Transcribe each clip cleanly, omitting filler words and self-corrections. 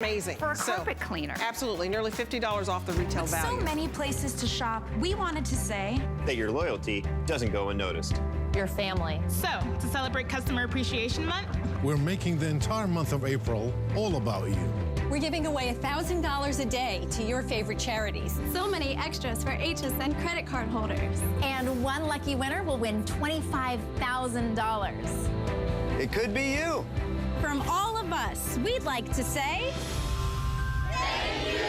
Amazing. For a carpet cleaner. Absolutely, nearly $50 off the retail value. So many places to shop, we wanted to say that your loyalty doesn't go unnoticed. Your family. So, to celebrate Customer Appreciation Month, we're making the entire month of April all about you. We're giving away $1,000 a day to your favorite charities. So many extras for HSN credit card holders. And one lucky winner will win $25,000. It could be you. from all of us, we'd like to say thank you.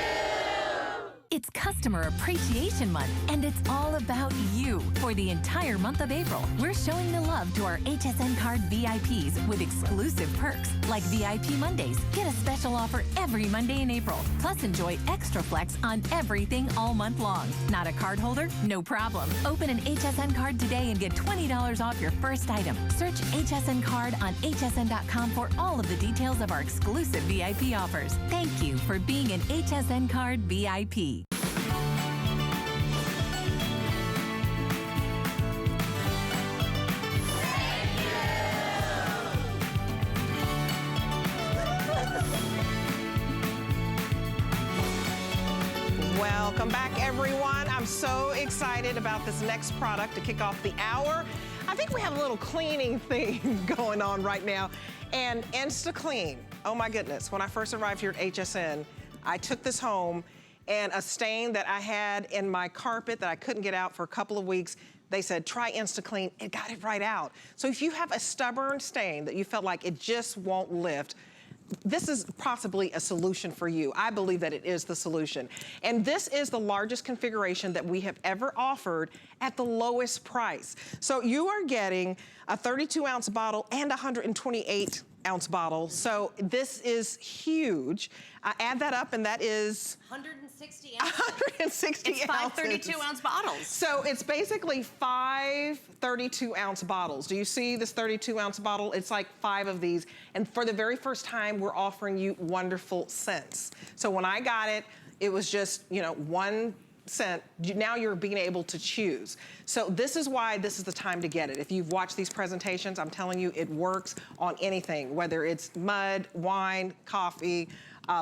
It's Customer Appreciation Month, and it's all about you. For the entire month of April, we're showing the love to our HSN Card VIPs with exclusive perks like VIP Mondays. Get a special offer every Monday in April. Plus, enjoy extra flex on everything all month long. Not a card holder? No problem. Open an HSN card today and get $20 off your first item. Search HSN Card on hsn.com for all of the details of our exclusive VIP offers. Thank you for being an HSN Card VIP. Welcome back, everyone. I'm so excited about this next product to kick off the hour. I think we have a little cleaning thing going on right now. And InstaClean, oh my goodness. When I first arrived here at HSN, I took this home, and a stain that I had in my carpet that I couldn't get out for a couple of weeks, they said, try InstaClean. It got it right out. So if you have a stubborn stain that you felt like it just won't lift, this is possibly a solution for you. I believe that it is the solution. And this is the largest configuration that we have ever offered at the lowest price. So you are getting a 32-ounce bottle and a 128-ounce bottle. So this is huge. Add that up, and that is 160 ounces. 160 it's ounces. 5 32-ounce bottles. So it's basically 5 32-ounce bottles. Do you see this 32-ounce bottle? It's like 5 of these. And for the very first time, we're offering you wonderful scents. So when I got it, it was just, you know, 1 cent. Now you're being able to choose. So this is why this is the time to get it. If you've watched these presentations, I'm telling you, it works on anything, whether it's mud, wine, coffee,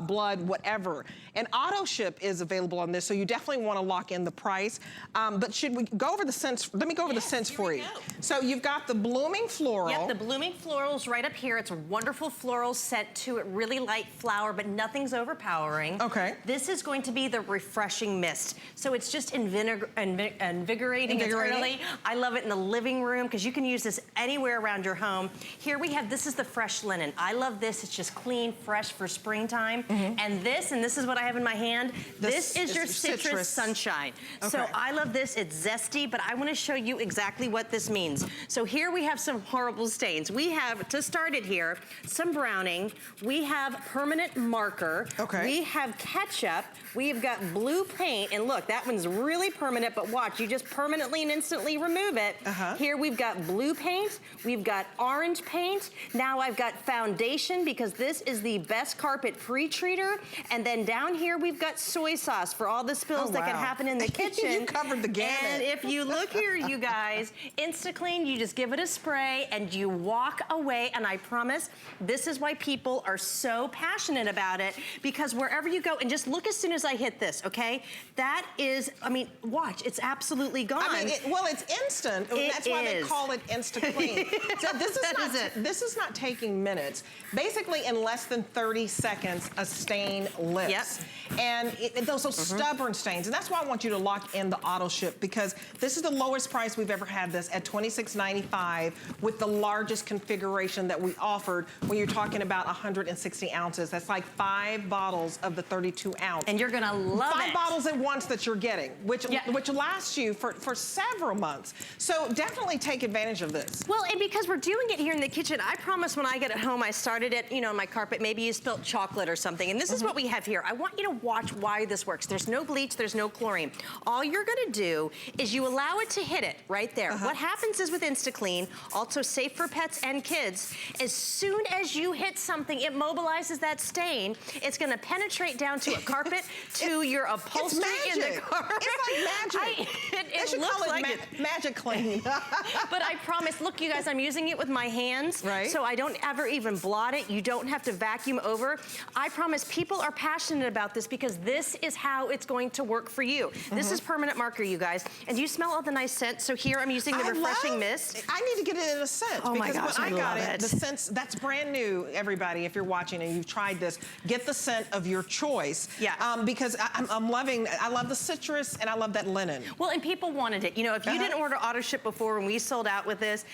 blood, whatever. And auto ship is available on this, so you definitely want to lock in the price. But should we go over the scents? Let me go over the scents for you. So you've got the Blooming Floral. Yep, the Blooming Floral's right up here. It's a wonderful floral scent to it, really light flower, but nothing's overpowering. Okay. This is going to be the Refreshing Mist. So it's just invigorating. It's early. I love it in the living room because you can use this anywhere around your home. Here we have, this is the Fresh Linen. I love this. It's just clean, fresh for springtime. And this is what I have in my hand. This is your citrus Sunshine. Okay. So I love this. It's zesty, but I want to show you exactly what this means. So here we have some horrible stains. We have, to start it here, some browning. We have permanent marker. Okay. We have ketchup. We've got blue paint. And look, that one's really permanent, but watch, you just permanently and instantly remove it. Here we've got blue paint. We've got orange paint. Now I've got foundation because this is the best carpet pre-treater. And then down here we've got soy sauce for all the spills that can happen in the kitchen. You covered the gamut. And if you look here, you guys, InstaClean, you just give it a spray and you walk away. And I promise, this is why people are so passionate about it, because wherever you go, and just look as soon as I hit this, okay? That is, I mean, watch, it's absolutely gone. I mean, well, it's instant. That's why they call it InstaClean. So this is not taking minutes. Basically, in less than 30 seconds, a stain lifts. Yep. And those are stubborn stains. And that's why I want you to lock in the auto ship, because this is the lowest price we've ever had this at $26.95 with the largest configuration that we offered when you're talking about 160 ounces. That's like 5 bottles of the 32 ounce. And you're gonna love it. 5 bottles at once that you're getting, which lasts you for several months. So definitely take advantage of this. Well, and because we're doing it here in the kitchen, I promise when I get it home, I started it, you know, on my carpet, maybe you spilt chocolate or something, and this is what we have here. I want you to watch why this works. There's no bleach, there's no chlorine. All you're gonna do is you allow it to hit it right there. What happens is with InstaClean, also safe for pets and kids, as soon as you hit something, it mobilizes that stain. It's gonna penetrate down to a carpet, to your upholstery in the carpet. It's like magic. It looks like it. Magic Clean. But I promise, look, you guys, I'm using it with my hands, so I don't ever even blot it. You don't have to vacuum over. I promise people are passionate about this because this is how it's going to work for you. This is permanent marker, you guys. And you smell all the nice scents. So here I'm using the refreshing mist. I need to get it in a scent. Oh my because gosh, when I got love it. the scents, that's brand new, everybody. If you're watching and you've tried this, get the scent of your choice. Yeah. Because I love the citrus and I love that linen. Well, and people wanted it. You know, if you didn't order auto ship before when we sold out with this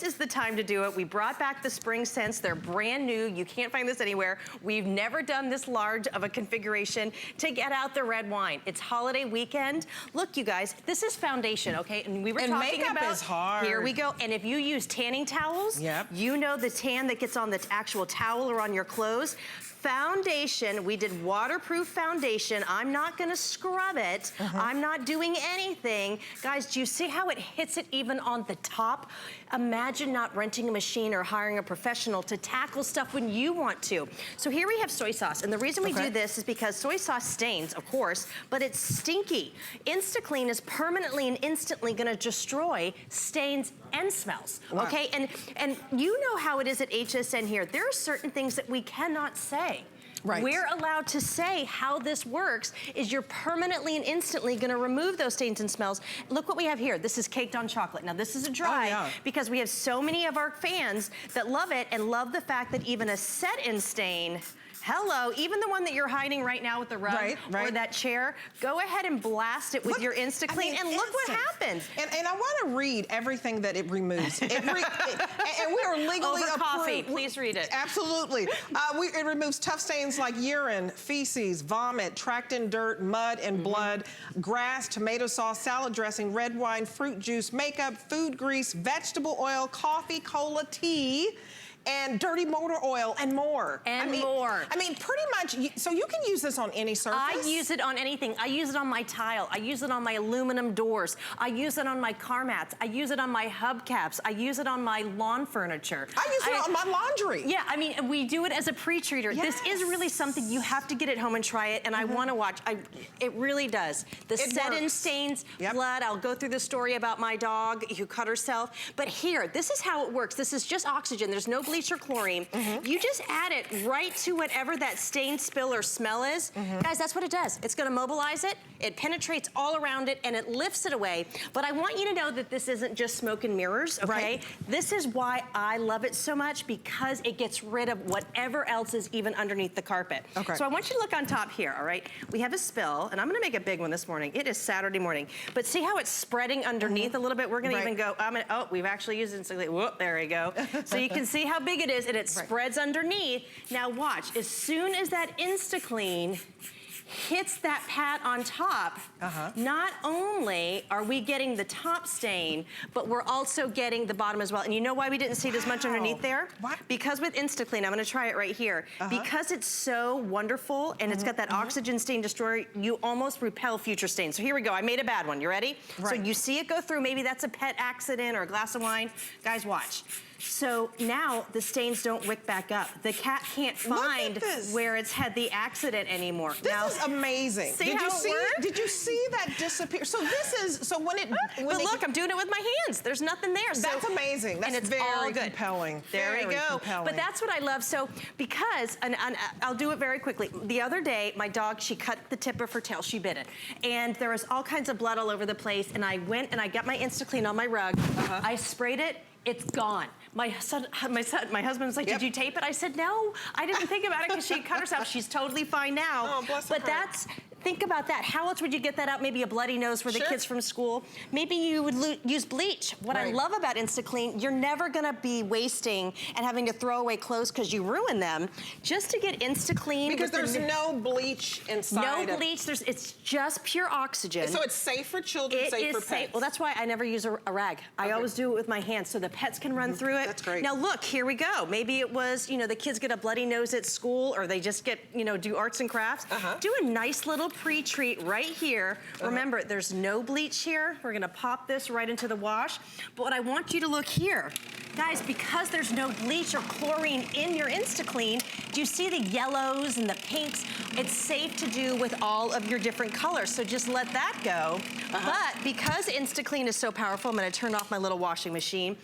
is the time to do it. We brought back the spring scents. They're brand new. You can't find this anywhere. We've never done this large of a configuration to get out the red wine. It's holiday weekend. Look, you guys, this is foundation, okay? And we were talking makeup about, is hard. Here we go. And if you use tanning towels, you know the tan that gets on the actual towel or on your clothes. Foundation, we did waterproof foundation. I'm not gonna scrub it. I'm not doing anything. Guys, do you see how it hits it even on the top? Imagine not renting a machine or hiring a professional to tackle stuff when you want to. So here we have soy sauce, and the reason we do this is because soy sauce stains, of course, but it's stinky. InstaClean is permanently and instantly gonna destroy stains and smells, okay? And you know how it is at HSN here. There are certain things that we cannot say. Right. We're allowed to say how this works is you're permanently and instantly gonna remove those stains and smells. Look what we have here. This is caked on chocolate. Now this is a dry because we have so many of our fans that love it and love the fact that even a set-in stain, hello, even the one that you're hiding right now with the rug or that chair, go ahead and blast it with your InstaClean and look what happens. And I want to read everything that it removes. And we are legally Over coffee, approved. please read it. Absolutely. It removes tough stains like urine, feces, vomit, tracked in dirt, mud, and blood, grass, tomato sauce, salad dressing, red wine, fruit juice, makeup, food grease, vegetable oil, coffee, cola, tea, and dirty motor oil, and more. I mean, pretty much, so you can use this on any surface? I use it on anything. I use it on my tile. I use it on my aluminum doors. I use it on my car mats. I use it on my hubcaps. I use it on my lawn furniture. I use it on my laundry. Yeah, I mean, we do it as a pre-treater. This is really something you have to get at home and try it, and I want to watch. It really does. The set-in stains, blood. I'll go through the story about my dog who cut herself. But here, this is how it works. This is just oxygen. There's no bleach or chlorine. You just add it right to whatever that stain, spill, or smell is. Guys, that's what it does. It's gonna mobilize it, it penetrates all around it, and it lifts it away. But I want you to know that this isn't just smoke and mirrors, okay? This is why I love it so much, because it gets rid of whatever else is even underneath the carpet. So I want you to look on top here, all right? We have a spill, and I'm gonna make a big one this morning. It is Saturday morning. But see how it's spreading underneath a little bit? We're gonna even go, oh, we've actually used it, so whoop, there we go. So you can see how big it is, and it spreads underneath. Now watch, as soon as that InstaClean hits that pad on top, not only are we getting the top stain, but we're also getting the bottom as well. And you know why we didn't see it as much underneath there? Because with InstaClean, I'm gonna try it right here. Because it's so wonderful and it's got that oxygen stain destroyer, you almost repel future stains. So here we go, I made a bad one, you ready? So you see it go through, maybe that's a pet accident or a glass of wine. Guys, watch. So now the stains don't wick back up. The cat can't find where it's had the accident anymore. This is amazing. See how it works? Did you see that disappear? So this is, so when it... but look, I'm doing it with my hands. There's nothing there. That's amazing. That's very compelling. There we go. But that's what I love. So because, and I'll do it very quickly. The other day, my dog, she cut the tip of her tail. She bit it. And there was all kinds of blood all over the place. And I went and I got my InstaClean on my rug. I sprayed it. It's gone. My husband's like, did you tape it? I said, no, I didn't think about it because she cut herself. She's totally fine now. Oh, bless her. But think about that. How else would you get that out? Maybe a bloody nose for the kids from school. Maybe you would use bleach. What I love about InstaClean, you're never gonna be wasting and having to throw away clothes because you ruin them. Just to get InstaClean. Because there's no bleach inside. No bleach, it's just pure oxygen. So it's safe for children, safe for pets. Well, that's why I never use a rag. I always do it with my hands so the pets can run through it. That's great. Now look, here we go. Maybe it was, the kids get a bloody nose at school or they just get, do arts and crafts. Do a nice little little pre-treat right here. Remember, there's no bleach here. We're gonna pop this right into the wash. But what I want you to look here, guys, because there's no bleach or chlorine in your InstaClean, do you see the yellows and the pinks? It's safe to do with all of your different colors, so just let that go. But because InstaClean is so powerful, I'm gonna turn off my little washing machine.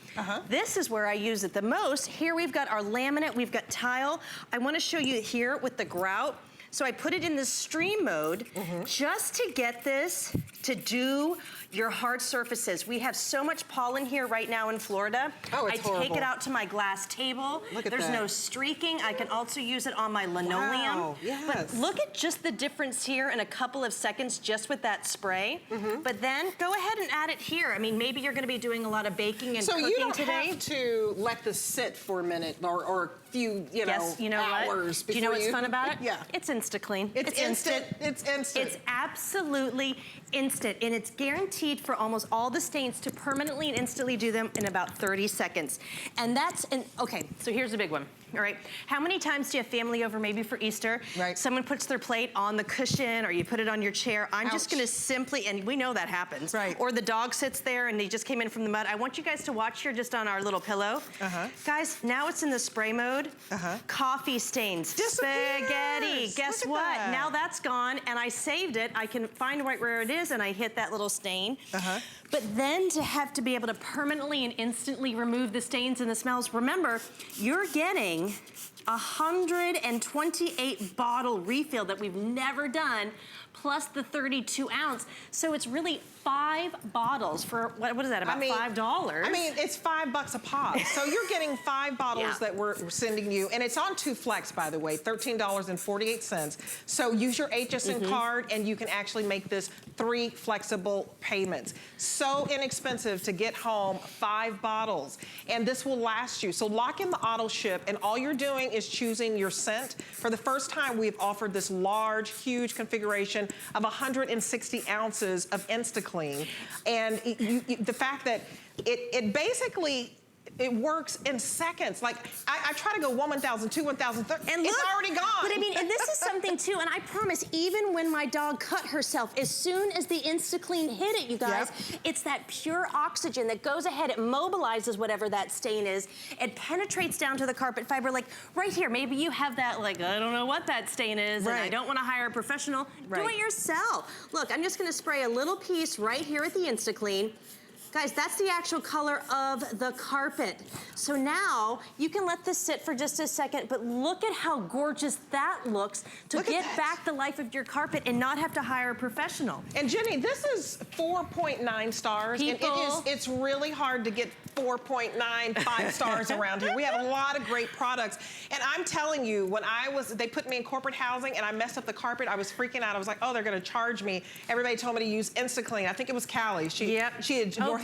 This is where I use it the most. Here we've got our laminate, we've got tile. I wanna show you here with the grout. So I put it in the stream mode just to get this to do your hard surfaces. We have so much pollen here right now in Florida. Oh, it's horrible. I take it out to my glass table. Look at There's that. no streaking. I can also use it on my linoleum. Wow, yes. But look at just the difference here in a couple of seconds just with that spray. But then go ahead and add it here. I mean, maybe you're gonna be doing a lot of baking and cooking you don't today. have to let this sit for a minute or a few, Yes, you know hours what? Do you know before what's fun about it? Yeah. It's InstaClean. It's instant. It's instant. It's absolutely instant, and it's guaranteed for almost all the stains to permanently and instantly do them in about 30 seconds. And okay, so here's the big one. All right, how many times do you have family over maybe for Easter? Right. Someone puts their plate on the cushion or you put it on your chair. I'm just Ouch. gonna simply, and we know that happens. Right. Or the dog sits there and they just came in from the mud. I want you guys to watch here just on our little pillow. Guys, now it's in the spray mode. Coffee stains, Disappears. spaghetti. Guess Look at what? that. Now that's gone and I saved it. I can find right where it is and I hit that little stain. But then to have to be able to permanently and instantly remove the stains and the smells, remember, you're getting 128 bottle refill that we've never done, plus the 32 ounce. So it's really 5 bottles for, what is that, about $5? I mean, it's $5 a pop. So you're getting 5 bottles that we're sending you. And it's on 2 Flex, by the way, $13.48. So use your HSN card and you can actually make this 3 flexible payments. So inexpensive to get home 5 bottles. And this will last you. So lock in the auto ship and all you're doing is choosing your scent. For the first time, we've offered this large, huge configuration of 160 ounces of InstaClean. And the fact that it basically, it works in seconds. Like, I try to go 1,000, 2, 1,000, 3, and it's already gone. But I mean, and this is something too, and I promise, even when my dog cut herself, as soon as the InstaClean hit it, you guys, it's that pure oxygen that goes ahead, it mobilizes whatever that stain is, it penetrates down to the carpet fiber, like right here, maybe you have that, like, I don't know what that stain is, and I don't wanna hire a professional, do it yourself. Look, I'm just gonna spray a little piece right here at the InstaClean. Guys, that's the actual color of the carpet. So now you can let this sit for just a second, but look at how gorgeous that looks to get back the life of your carpet and not have to hire a professional. And Jenny, this is 4.9 stars. People. And it's really hard to get 4.95 stars around here. We have a lot of great products. And I'm telling you, when they put me in corporate housing and I messed up the carpet, I was freaking out. I was like, oh, they're gonna charge me. Everybody told me to use InstaClean. I think it was Callie. She had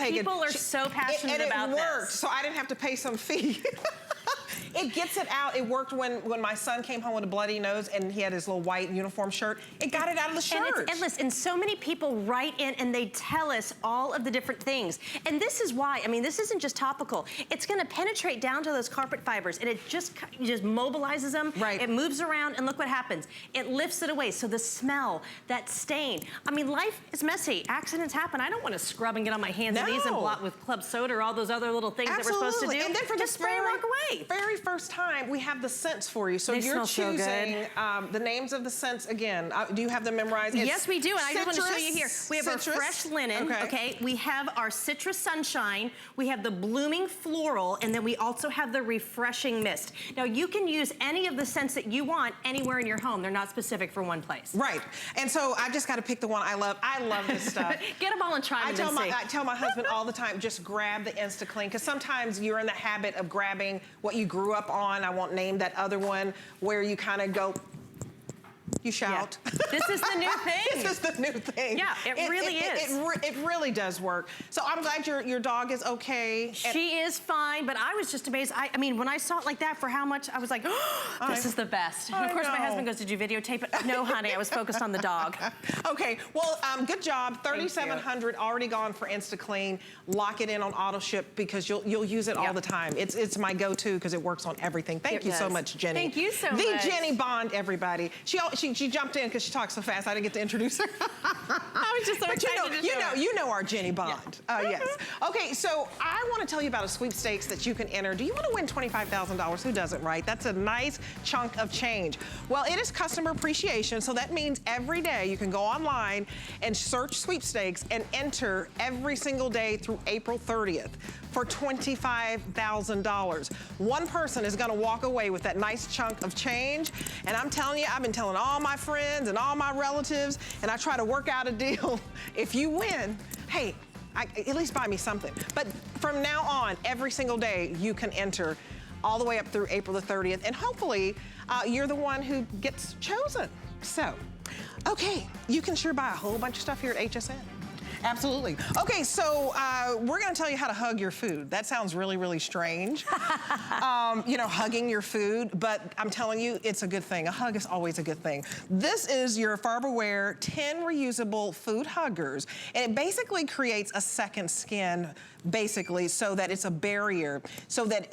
people are so passionate about this. And it worked, so I didn't have to pay some fee. It gets it out. It worked when my son came home with a bloody nose and he had his little white uniform shirt. It got it out of the shirt. And it's endless. And so many people write in and they tell us all of the different things. And this is why, I mean, this isn't just topical. It's gonna penetrate down to those carpet fibers and it just mobilizes them. It moves around and look what happens. It lifts it away. So the smell, that stain. I mean, life is messy. Accidents happen. I don't want to scrub and get on my hands and knees and blot with club soda or all those other little things that we're supposed to do. And then for just spray and walk away. Very first time, we have the scents for you. So They you're smell choosing so good. the names of the scents again. Do you have them memorized? Yes, we do, and I just want to show you here. We have citrus. our fresh linen, okay? We have our citrus sunshine, we have the blooming floral, and then we also have the refreshing mist. Now, you can use any of the scents that you want anywhere in your home. They're not specific for one place. Right, and so I just got to pick the one I love. I love this stuff. Get them all and try them I tell my husband all the time, just grab the InstaClean, because sometimes you're in the habit of grabbing what you grew up on. I won't name that other one, where you kind of go, you shout. Yeah. This is the new thing. This is the new thing. Yeah, it really is. It really does work. So I'm glad your dog is okay. She is fine, but I was just amazed. I mean, when I saw it like that for how much, I was like, oh, this is the best. And of course, my husband goes, did you videotape it? No, honey, I was focused on the dog. Okay, well, good job. $3,700 already gone for InstaClean. Lock it in on auto ship because you'll use it all the time. It's my go-to because it works on everything. Thank you so much, Jenny. Thank you so much. The Jenny Bond, everybody. She she jumped in because she talks so fast. I didn't get to introduce her. I was just so excited you know our Jenny Bond. Yes. Okay, so I want to tell you about a sweepstakes that you can enter. Do you want to win $25,000? Who doesn't, right? That's a nice chunk of change. Well, it is customer appreciation, so that means every day you can go online and search sweepstakes and enter every single day through April 30th for $25,000. One person is gonna walk away with that nice chunk of change, and I'm telling you, I've been telling all my friends and all my relatives, and I try to work out a deal. If you win, hey, at least buy me something. But from now on, every single day, you can enter all the way up through April the 30th, and hopefully you're the one who gets chosen. So, okay, you can sure buy a whole bunch of stuff here at HSN. Absolutely. Okay, so we're gonna tell you how to hug your food. That sounds really, really strange. You know, hugging your food, but I'm telling you, it's a good thing. A hug is always a good thing. This is your Farberware 10 reusable food huggers, and it basically creates a second skin, basically, so that it's a barrier, so that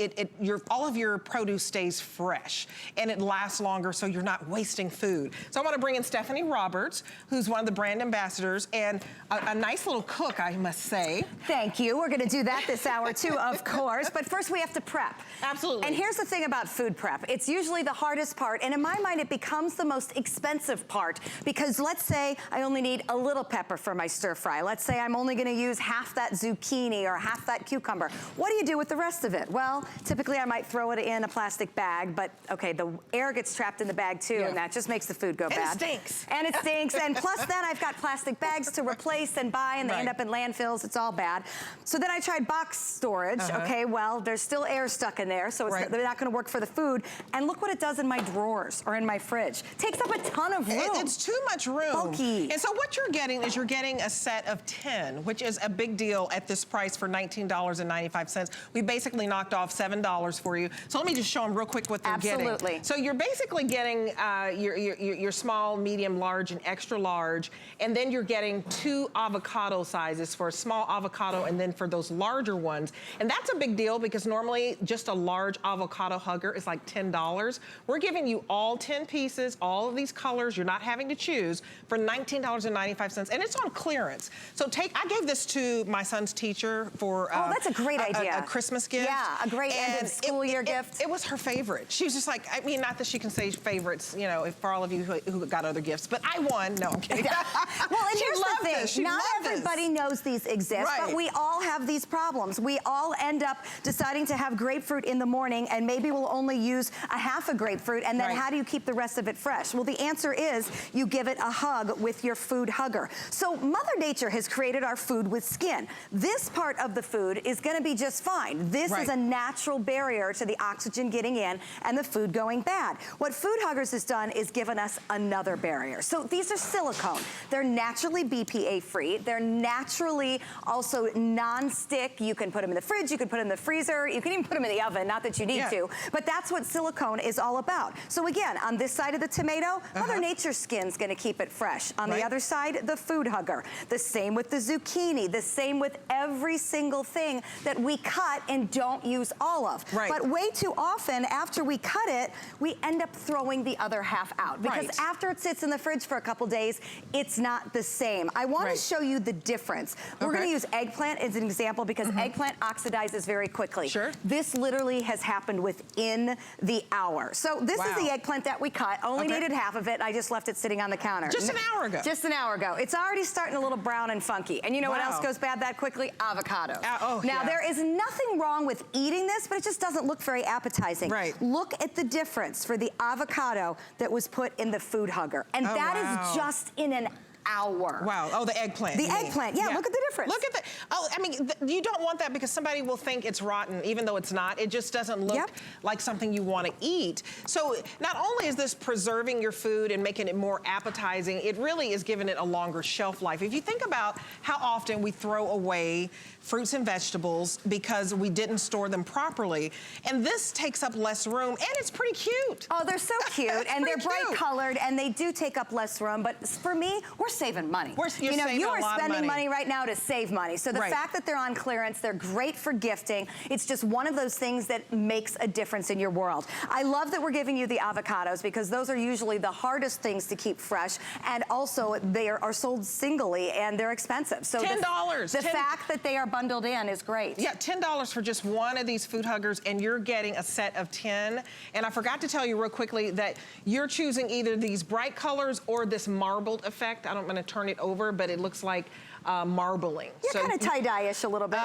all of your produce stays fresh, and it lasts longer, so you're not wasting food. So I wanna bring in Stephanie Roberts, who's one of the brand ambassadors, and a nice little cook, I must say. Thank you. We're gonna do that this hour too, of course, but first we have to prep. Absolutely. And here's the thing about food prep. It's usually the hardest part, and in my mind, it becomes the most expensive part, because let's say I only need a little pepper for my stir fry. Let's say I'm only gonna use half that zucchini or half that cucumber. What do you do with the rest of it? Well, typically I might throw it in a plastic bag, but okay, the air gets trapped in the bag too, and that just makes the food go bad. And it stinks. And it stinks, and plus then I've got plastic bags to replace and buy, and they end up in landfills. It's all bad. So then I tried box storage. Okay, well, there's still air stuck in there, so they're not gonna work for the food. And look what it does in my drawers or in my fridge. Takes up a ton of room. It's too much room. Bulky. And so what you're getting is you're getting a set of 10, which is a big deal at this price for $19.95. We basically knocked off $7 for you. So let me just show them real quick what they're getting. Absolutely. So you're basically getting your small, medium, large, and extra large, and then you're getting 2 avocado sizes for a small avocado and then for those larger ones. And that's a big deal because normally just a large avocado hugger is like $10. We're giving you all 10 pieces, all of these colors, you're not having to choose, for $19.95, and it's on clearance. So I gave this to my son's teacher for oh, that's a great idea. A Christmas gift. Yeah, a great end of school year gift. It was her favorite. She was just like, I mean, not that she can say favorites, you know, for all of you who got other gifts, but I won. No, I'm kidding. Well, and here's the thing. Not everybody knows these exist, but we all have these problems. We all end up deciding to have grapefruit in the morning, and maybe we'll only use a half a grapefruit, and then how do you keep the rest of it fresh? Well, the answer is you give it a hug with your food hugger. So Mother Nature has created our food with skin. This part of the food is gonna be just fine. This is a natural barrier to the oxygen getting in and the food going bad. What Food Huggers has done is given us another barrier. So these are silicone. They're naturally BPA free. They're naturally also non-stick. You can put them in the fridge, you can put them in the freezer, you can even put them in the oven, not that you need to, but that's what silicone is all about. So again, on this side of the tomato, Mother Nature's skin's gonna keep it fresh. On the other side, the Food Hugger. The same with the zucchini, the same with every single thing that we cut and don't use all of. But way too often, after we cut it, we end up throwing the other half out. Because after it sits in the fridge for a couple days, it's not the same. I want to show you the difference. We're gonna use eggplant as an example because eggplant oxidizes very quickly. This literally has happened within the hour. So this is the eggplant that we cut. Only needed half of it. I just left it sitting on the counter. Just an hour ago. Just an hour ago. It's already starting a little brown and funky. And you know what else goes bad that quickly? Avocado. Now there is nothing wrong with eating this, but it just doesn't look very appetizing. Look at the difference for the avocado that was put in the Food Hugger. And that is just in an hour. Wow. Oh, the eggplant. The eggplant. Yeah, look at the difference. Look at the, I mean, you don't want that because somebody will think it's rotten, even though it's not. It just doesn't look like something you want to eat. So not only is this preserving your food and making it more appetizing, it really is giving it a longer shelf life. If you think about how often we throw away fruits and vegetables because we didn't store them properly, and this takes up less room, and it's pretty cute. Oh, they're so cute, and they're bright colored, and they do take up less room, but for me, we're saving money. You know, you are spending money right now to save money. So the fact that they're on clearance, they're great for gifting. It's just one of those things that makes a difference in your world. I love that we're giving you the avocados because those are usually the hardest things to keep fresh, and also they are sold singly and they're expensive. So $10. The fact that they are bundled in is great. Yeah, $10 for just one of these food huggers, and you're getting a set of 10. And I forgot to tell you real quickly that you're choosing either these bright colors or this marbled effect. I don't want to turn it over, but it looks like marbling. You're kind of tie-dye-ish a little bit.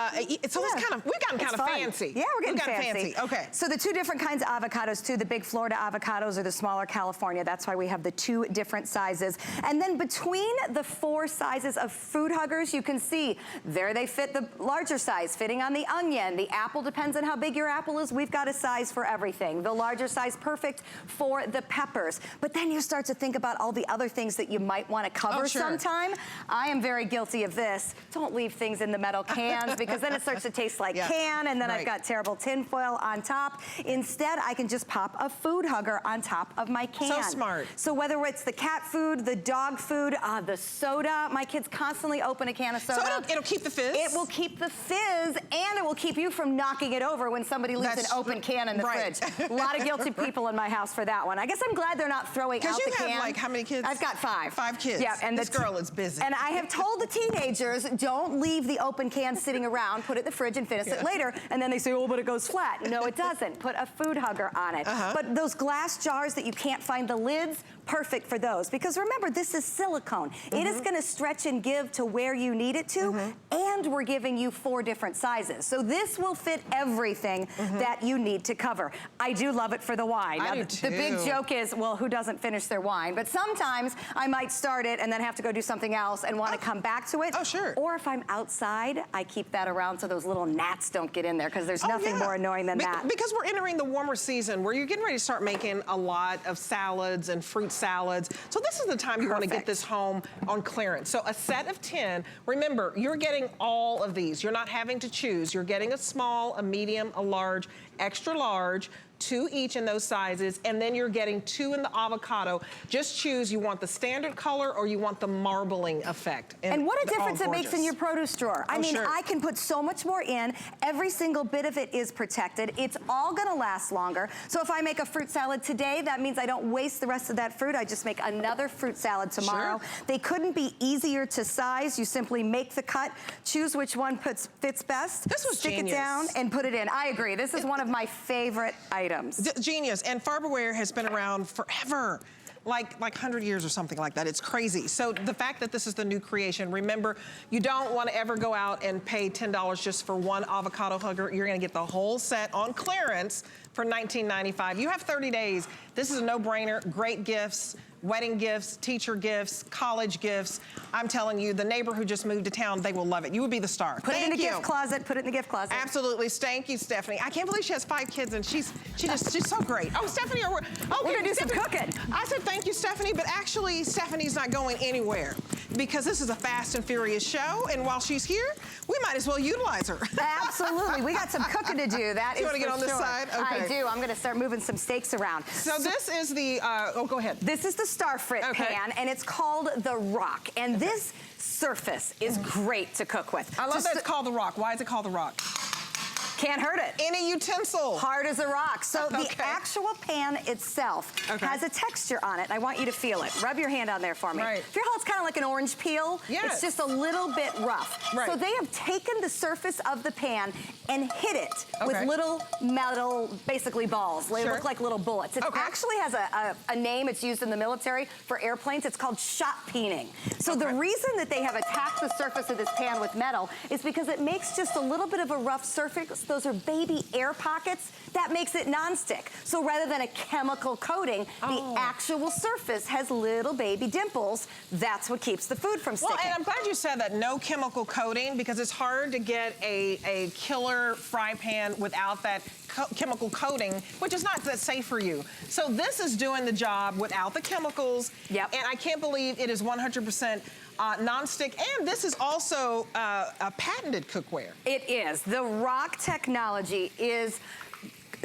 So it's kind of, we've gotten kind of fancy. Yeah, we're getting fancy. Okay. So the two different kinds of avocados too, the big Florida avocados or the smaller California. That's why we have the two different sizes. And then between the 4 sizes of food huggers, you can see there they fit the larger size, fitting on the onion. The apple depends on how big your apple is. We've got a size for everything. The larger size, perfect for the peppers. But then you start to think about all the other things that you might want to cover sometime. I am very guilty of this. Don't leave things in the metal cans because then it starts to taste like can, and then I've got terrible tin foil on top. Instead, I can just pop a food hugger on top of my can. So smart. So whether it's the cat food, the dog food, the soda, my kids constantly open a can of soda. So it'll keep the fizz? It will keep the fizz, and it will keep you from knocking it over when somebody leaves an open can in the fridge. A lot of guilty people in my house for that one. I guess I'm glad they're not throwing out the can. Because you have like how many kids? I've got 5. 5 kids. Yeah, and this girl is busy. And I have told the teenagers, don't leave the open can sitting around, put it in the fridge and finish it later. And then they say, oh, but it goes flat. No, it doesn't. Put a food hugger on it. But those glass jars that you can't find the lids, perfect for those. Because remember, this is silicone. It is gonna stretch and give to where you need it to. And we're giving you 4 different sizes. So this will fit everything that you need to cover. I do love it for the wine. I now, do too. The big joke is, well, who doesn't finish their wine? But sometimes I might start it and then have to go do something else and want to come back to it. Oh, sure. Or if I'm outside, I keep that around so those little gnats don't get in there because there's nothing more annoying than that. Because we're entering the warmer season where you're getting ready to start making a lot of salads and fruit salads. So this is the time you want to get this home on clearance. So a set of 10, remember, you're getting all of these. You're not having to choose. You're getting a small, a medium, a large, extra large, 2 each in those sizes, and then you're getting 2 in the avocado. Just choose, you want the standard color or you want the marbling effect. And what a difference it makes in your produce drawer. I mean, I can put so much more in. Every single bit of it is protected. It's all gonna last longer. So if I make a fruit salad today, that means I don't waste the rest of that fruit. I just make another fruit salad tomorrow. They couldn't be easier to size. You simply make the cut, choose which one fits best. This was Stick genius. it down and put it in. I agree. This is one of my favorite items. Genius. And Farberware has been around forever. Like 100 years or something like that. It's crazy. So the fact that this is the new creation, remember, you don't want to ever go out and pay $10 just for one avocado hugger. You're going to get the whole set on clearance for $19.95. You have 30 days. This is a no-brainer. Great gifts. Wedding gifts, teacher gifts, college gifts. I'm telling you, the neighbor who just moved to town, they will love it. You would be the star. Put it in the gift closet. Put it in the gift closet. Absolutely. Thank you, Stephanie. I can't believe she has 5 kids and she's so great. Oh, Stephanie, we're gonna do some cooking. I said thank you, Stephanie, but actually Stephanie's not going anywhere because this is a fast and furious show, and while she's here, we might as well utilize her. Absolutely. We got some cooking to do. That is for sure. You want to get on this side? Okay. I do. I'm going to start moving some steaks around. So this is the, go ahead. This is the Starfrit pan, and it's called the Rock. And this surface is great to cook with. I love that it's called the Rock. Why is it called the Rock? Can't hurt it. Any utensil. Hard as a rock. So the actual pan itself has a texture on it. I want you to feel it. Rub your hand on there for me. Feel how it's kind of like an orange peel? It's just a little bit rough. So they have taken the surface of the pan and hit it with little metal, basically balls. They look like little bullets. It actually has a name. It's used in the military for airplanes. It's called shot peening. So the reason that they have attacked the surface of this pan with metal is because it makes just a little bit of a rough surface. Those are baby air pockets. That makes it nonstick. So rather than a chemical coating, the actual surface has little baby dimples. That's what keeps the food from sticking. Well, and I'm glad you said that, no chemical coating, because it's hard to get a killer fry pan without that chemical coating, which is not that safe for you. So this is doing the job without the chemicals. And I can't believe it is 100% non-stick, and this is also a patented cookware. It is. The Rock technology is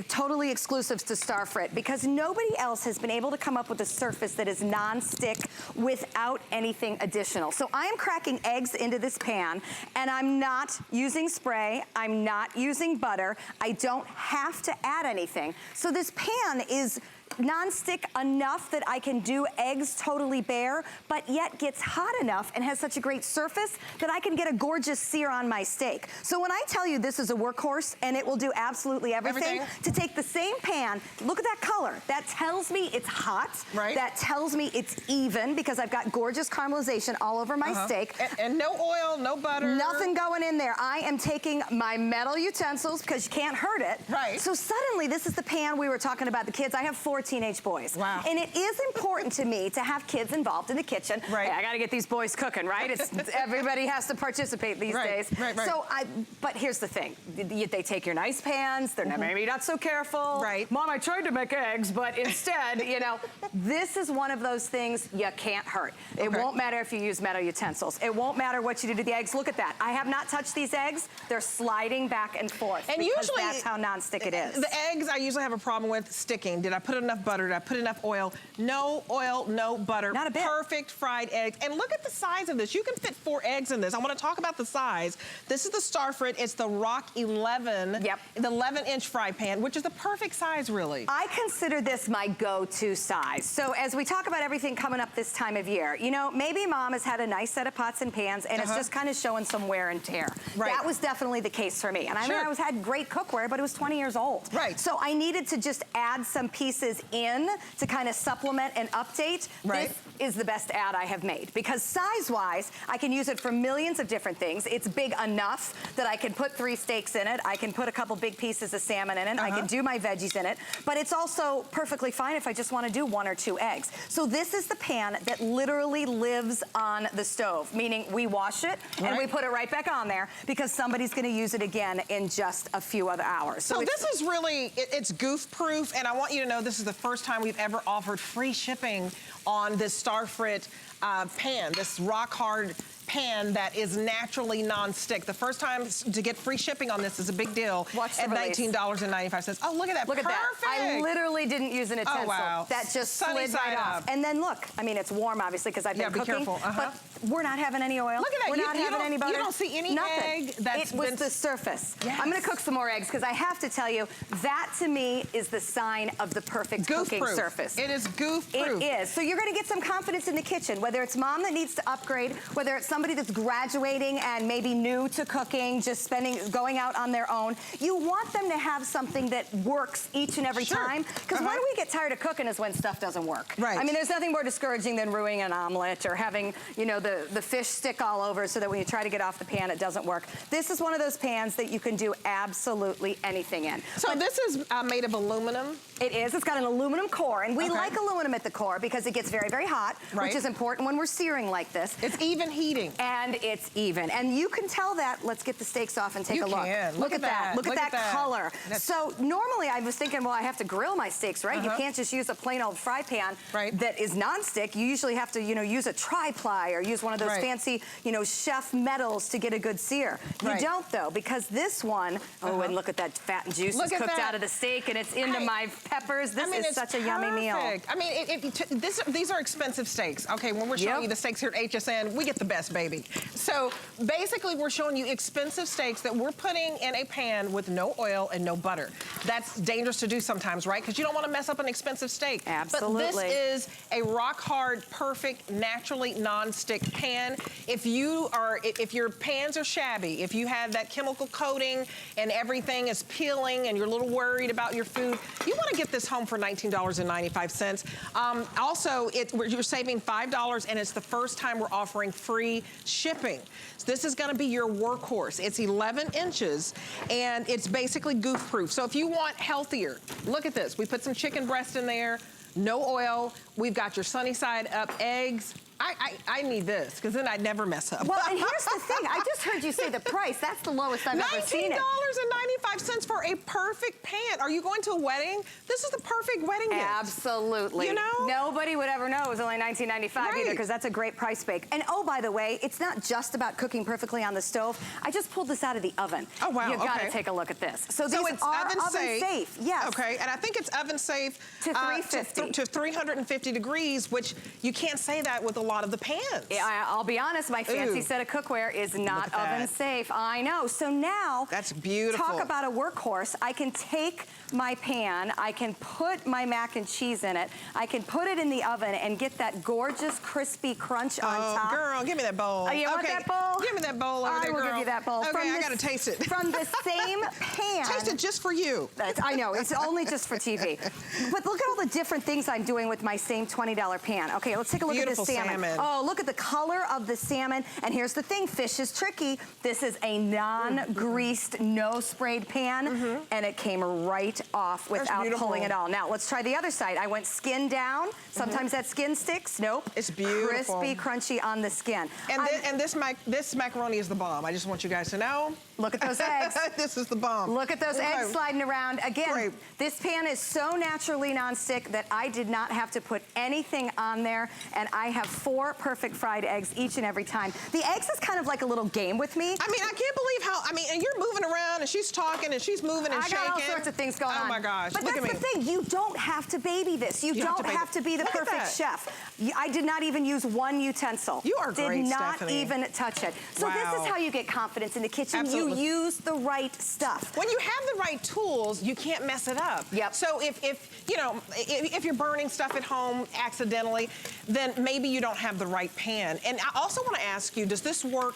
totally exclusive to Starfrit because nobody else has been able to come up with a surface that is non-stick without anything additional. So I am cracking eggs into this pan and I'm not using spray, I'm not using butter, I don't have to add anything. So this pan is non-stick enough that I can do eggs totally bare, but yet gets hot enough and has such a great surface that I can get a gorgeous sear on my steak. So when I tell you this is a workhorse and it will do absolutely everything. To take the same pan, look at that color. That tells me it's hot. Right. That tells me it's even because I've got gorgeous caramelization all over my steak. And no oil, no butter. Nothing going in there. I am taking my metal utensils because you can't hurt it. Right. So suddenly this is the pan we were talking about the kids. I have 4 teenage boys. Wow. And it is important to me to have kids involved in the kitchen. Right. Hey, I got to get these boys cooking, right? Everybody has to participate these days. Right. So but here's the thing. They take your nice pans. They're maybe not so careful. Right. Mom, I tried to make eggs, but instead, you know, this is one of those things you can't hurt. It won't matter if you use metal utensils. It won't matter what you do to the eggs. Look at that. I have not touched these eggs. They're sliding back and forth. And usually that's how nonstick it is. The eggs I usually have a problem with sticking. Did I put enough butter? Did I put enough oil? No oil, no butter. Not a bit. Perfect fried eggs. And look at the size of this. You can fit 4 eggs in this. I want to talk about the size. This is the Starfrit. It's the Rock 11. Yep. The 11-inch fry pan, which is the perfect size, really. I consider this my go-to size. So as we talk about everything coming up this time of year, you know, maybe mom has had a nice set of pots and pans and it's just kind of showing some wear and tear. Right. That was definitely the case for me. And I mean, I had great cookware, but it was 20 years old. Right. So I needed to just add some pieces in to kind of supplement and update. Right. This is the best ad I have made because size-wise, I can use it for millions of different things. It's big enough that I can put 3 steaks in it. I can put a couple big pieces of salmon in it. I can do my veggies in it. But it's also perfectly fine if I just want to do 1 or 2 eggs. So this is the pan that literally lives on the stove, meaning we wash it and we put it right back on there because somebody's going to use it again in just a few other hours. So this is really, it's goof-proof, and I want you to know this is the first time we've ever offered free shipping on this Starfrit pan, this rock-hard pan that is naturally non-stick. The first time to get free shipping on this is a big deal. Watch at $19.95. Oh, look at that. Look at that. I literally didn't use an utensil. Oh, wow. That just Sunny slid right off. And then look, I mean, it's warm, obviously, because I've been cooking. Be careful. But we're not having any oil. Look at that. We're not having any butter. You don't see any egg that's It was the surface. Yes. I'm going to cook some more eggs because I have to tell you, that to me is the sign of the perfect cooking surface. It is goof-proof. It is. So you're going to get some confidence in the kitchen, whether it's mom that needs to upgrade, whether it's somebody that's graduating and maybe new to cooking, just going out on their own. You want them to have something that works each and every time. Because when we get tired of cooking is when stuff doesn't work. Right. I mean, there's nothing more discouraging than ruining an omelet or having, you know, the fish stick all over so that when you try to get off the pan, it doesn't work. This is one of those pans that you can do absolutely anything in. So this is made of aluminum? It is. It's got an aluminum core, and we like aluminum at the core because it gets very, very hot, which is important when we're searing like this. It's even heating. And it's even. And you can tell that. Let's get the steaks off and take a look. Look at that. Look at that color. So normally I was thinking, well, I have to grill my steaks, right? You can't just use a plain old fry pan that is nonstick. You usually have to, you know, use a tri-ply or use one of those fancy, you know, chef metals to get a good sear. You don't, though, because this one, and look at that fat and juice is cooked out of the steak and it's into my peppers. This is such a yummy meal. I mean, these are expensive steaks. Okay, when we're showing you the steaks here at HSN, we get the best, baby. So basically, we're showing you expensive steaks that we're putting in a pan with no oil and no butter. That's dangerous to do sometimes, right? Because you don't want to mess up an expensive steak. Absolutely. But this is a rock-hard, perfect, naturally non-stick pan. If your pans are shabby, if you have that chemical coating and everything is peeling and you're a little worried about your food, you want to get this home for $19.95. Also, you're saving $5, and it's the first time we're offering free shipping. So this is going to be your workhorse. It's 11 inches, and it's basically goof-proof. So if you want healthier, look at this. We put some chicken breast in there, no oil. We've got your sunny side up eggs, I need this, because then I'd never mess up. Well, and here's the thing. I just heard you say the price. That's the lowest I've ever seen it. $19.95 for a perfect pan. Are you going to a wedding? This is the perfect wedding gift. Absolutely. You know? Nobody would ever know it was only $19.95 either, because that's a great price break. And oh, by the way, it's not just about cooking perfectly on the stove. I just pulled this out of the oven. Oh, wow, You've got to take a look at this. So these it's are oven safe. Yes. Okay, and I think it's oven safe to 350. To 350 degrees, which you can't say that with a lot of the pans. I'll be honest, my fancy set of cookware is not oven safe. I know. So now, that's beautiful. Talk about a workhorse. I can take my pan, I can put my mac and cheese in it, I can put it in the oven and get that gorgeous crispy crunch on top. Oh, girl, give me that bowl. Oh, you want that bowl? Give me that bowl over there, girl. I will give you that bowl. Okay, I gotta taste it. From the same pan. Taste it just for you. I know, it's only just for TV. But look at all the different things I'm doing with my same $20 pan. Okay, let's take a look at this salmon. Oh, look at the color of the salmon. And here's the thing, fish is tricky. This is a non-greased, no-sprayed pan, and it came right off without pulling it all. Now, let's try the other side. I went skin down. Sometimes that skin sticks. Nope. It's beautiful. Crispy, crunchy on the skin. And this macaroni is the bomb. I just want you guys to know. Look at those eggs. This is the bomb. Look at those eggs sliding around. Again, this pan is so naturally nonstick that I did not have to put anything on there, and I have 4 perfect fried eggs each and every time. The eggs is kind of like a little game with me. I mean, I can't believe how, and you're moving around, and she's talking, and she's moving and shaking. I got all sorts of things going on. Oh my gosh, but that's the thing, you don't have to baby this. You don't have to be the perfect chef. I did not even use one utensil. You are great, Did not Stephanie. even touch it. So this is how you get confidence in the kitchen. Absolutely. You use the right stuff. When you have the right tools, you can't mess it up. Yep. So if you're burning stuff at home accidentally, then maybe you don't have the right pan. And I also want to ask you, does this work?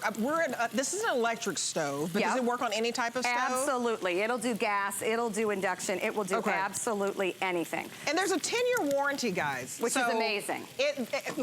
This is an electric stove, but does it work on any type of stove? Absolutely. It'll do gas, it'll do induction, it will do absolutely anything. And there's a 10-year warranty, guys. Which is amazing.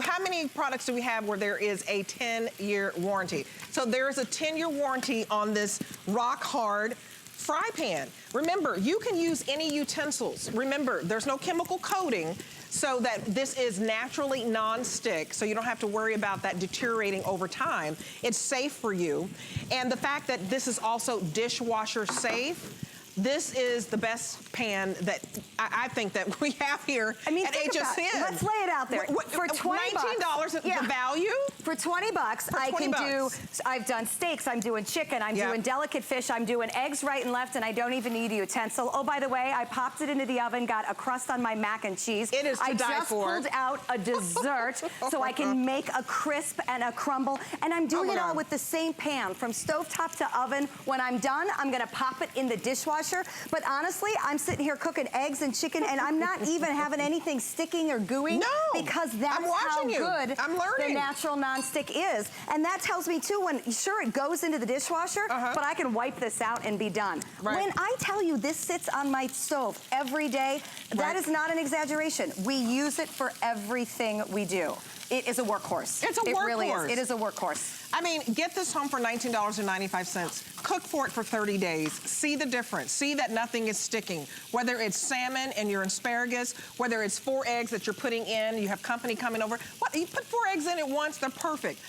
How many products do we have where there is a 10-year warranty? So there is a 10-year warranty on this rock hard fry pan. Remember, you can use any utensils. Remember, there's no chemical coating, so that this is naturally non-stick, so you don't have to worry about that deteriorating over time. It's safe for you. And the fact that this is also dishwasher safe, this is the best pan that I think that we have here at HSN. Let's lay it out there. For $19, the value? For $20, I can do, I've done steaks, I'm doing chicken, I'm doing delicate fish, I'm doing eggs right and left, and I don't even need a utensil. Oh, by the way, I popped it into the oven, got a crust on my mac and cheese. It is to die for. I just pulled out a dessert so I can make a crisp and a crumble, and I'm doing it all with the same pan, from stovetop to oven. When I'm done, I'm gonna pop it in the dishwasher. But honestly, I'm sitting here cooking eggs and chicken, and I'm not even having anything sticking or gooey. No, because that's how good the natural nonstick is. And that tells me too, when sure it goes into the dishwasher, but I can wipe this out and be done. When I tell you this sits on my stove every day, that is not an exaggeration. We use it for everything we do. It is a workhorse. It's a workhorse. It really is. It is a workhorse. I mean, get this home for $19.95. Cook for it for 30 days. See the difference. See that nothing is sticking. Whether it's salmon and your asparagus, whether it's 4 eggs that you're putting in, you have company coming over. You put 4 eggs in at once, they're perfect.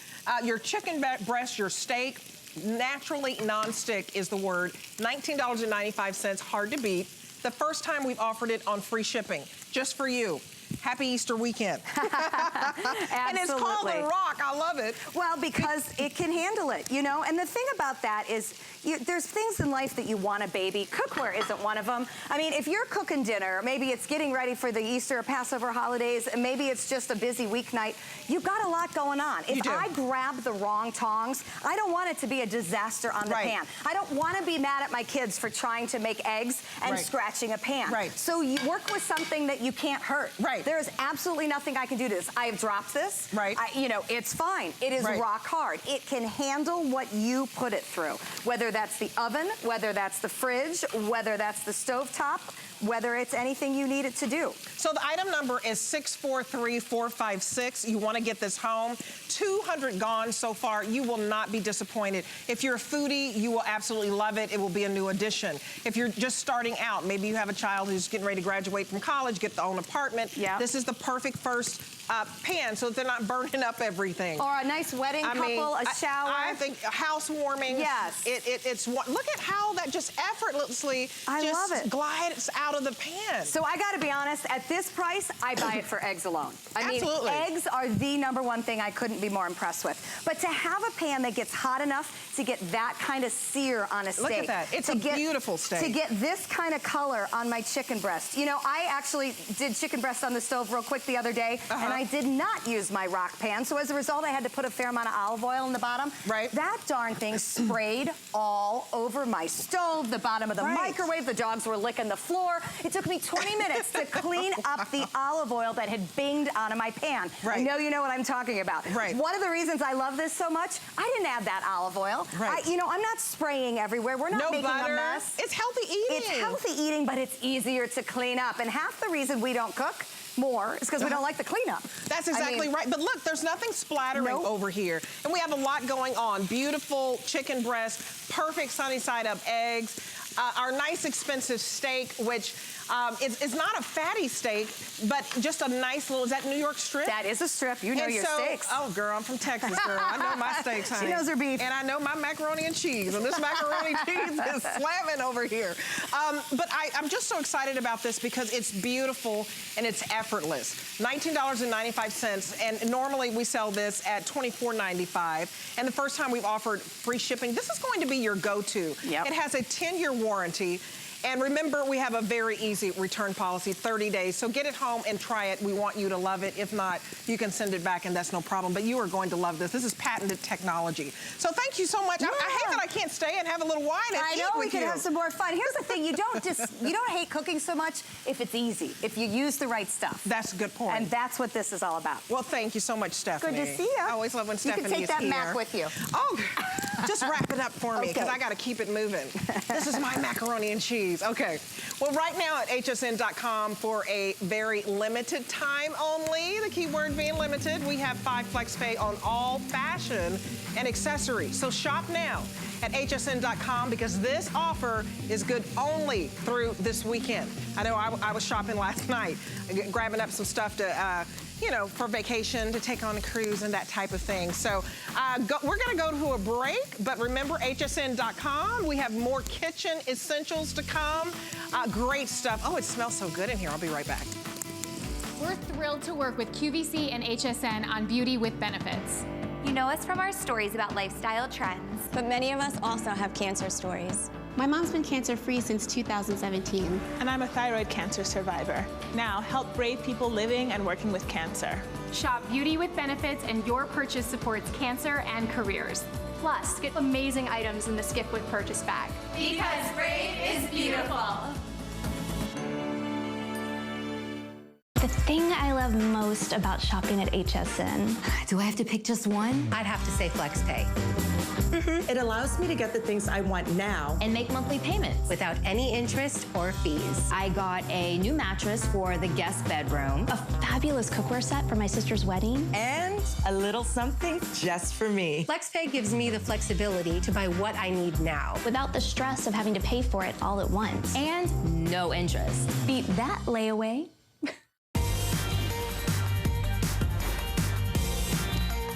Your chicken breast, your steak, naturally non-stick is the word. $19.95, hard to beat. The first time we've offered it on free shipping, just for you. Happy Easter weekend. And it's called the Rock. I love it. Well, because it can handle it, you know? And the thing about that is there's things in life that you want to baby. Cookware isn't one of them. I mean, if you're cooking dinner, maybe it's getting ready for the Easter or Passover holidays, and maybe it's just a busy weeknight, you've got a lot going on. If I grab the wrong tongs, I don't want it to be a disaster on the pan. I don't want to be mad at my kids for trying to make eggs and scratching a pan. So you work with something that you can't hurt. There is absolutely nothing I can do to this. I have dropped this. You know, it's fine. It is rock hard. It can handle what you put it through. Whether that's the oven, whether that's the fridge, whether that's the stovetop, whether it's anything you need it to do. So the item number is 643456. You want to get this home. 200 gone so far. You will not be disappointed. If you're a foodie, you will absolutely love it. It will be a new addition. If you're just starting out, maybe you have a child who's getting ready to graduate from college, get their own apartment. This is the perfect first pan so that they're not burning up everything. Or a nice wedding couple, a shower. I think housewarming. Yes. It's look at how that just effortlessly love it. glides out of the pan. So I gotta be honest, at this price, I buy it for eggs alone. I mean, eggs are the #1 thing I couldn't be more impressed with. But to have a pan that gets hot enough to get that kind of sear on a steak. Look at that, it's a beautiful steak. To get this kind of color on my chicken breast. You know, I actually did chicken breast on the stove real quick the other day, and I did not use my rock pan. So as a result, I had to put a fair amount of olive oil in the bottom. Right. That darn thing sprayed all over my stove, the bottom of the microwave. The dogs were licking the floor. It took me 20 minutes to clean up the olive oil that had binged onto my pan. Right. I know you know what I'm talking about. Right. One of the reasons I love this so much, I didn't add that olive oil. Right. You know, I'm not spraying everywhere. We're not making butter. a mess. It's healthy eating. It's healthy eating, but it's easier to clean up. And half the reason we don't cook more is because we don't like the cleanup. That's exactly right. But look, there's nothing splattering over here. And we have a lot going on. Beautiful chicken breast, perfect sunny side up eggs, our nice expensive steak, which is not a fatty steak, but just a nice little, is that New York strip? That is a strip. You know your steaks. Oh, girl, I'm from Texas, girl. I know my steaks, honey. She knows her beef. And I know my macaroni and cheese. And this macaroni cheese is slamming over here. But I'm just so excited about this because it's beautiful and it's effortless. $19.95. And normally we sell this at $24.95. And the first time we've offered free shipping, this is going to be your go-to. Yep. It has a 10-year warranty. And remember, we have a very easy return policy, 30 days. So get it home and try it. We want you to love it. If not, you can send it back and that's no problem. But you are going to love this. This is patented technology. So thank you so much. I hate that I can't stay and have a little wine and eat with you. I know, we can have some more fun. Here's the thing, you don't hate cooking so much if it's easy, if you use the right stuff. That's a good point. And that's what this is all about. Well, thank you so much, Stephanie. Good to see you. I always love when Stephanie is here. You can take that Mac with you. Oh, just wrap it up for me because I got to keep it moving. This is my macaroni and cheese. Okay. Well, right now at hsn.com for a very limited time only, the key word being limited, we have 5 flex pay on all fashion and accessories. So shop now at hsn.com because this offer is good only through this weekend. I know I was shopping last night, grabbing up some stuff to, you know, for vacation, to take on a cruise and that type of thing. So we're gonna go to a break, but remember hsn.com, we have more kitchen essentials to come. Great stuff. Oh, it smells so good in here. I'll be right back. We're thrilled to work with QVC and HSN on Beauty with Benefits. You know us from our stories about lifestyle trends. But many of us also have cancer stories. My mom's been cancer-free since 2017. And I'm a thyroid cancer survivor. Now, help brave people living and working with cancer. Shop Beauty with Benefits and your purchase supports cancer and careers. Plus, get amazing items in the Skip with Purchase bag. Because brave is beautiful. The thing I love most about shopping at HSN. Do I have to pick just one? I'd have to say FlexPay. It allows me to get the things I want now and make monthly payments without any interest or fees. I got a new mattress for the guest bedroom, a fabulous cookware set for my sister's wedding, and a little something just for me. FlexPay gives me the flexibility to buy what I need now without the stress of having to pay for it all at once. and no interest. Beat that layaway.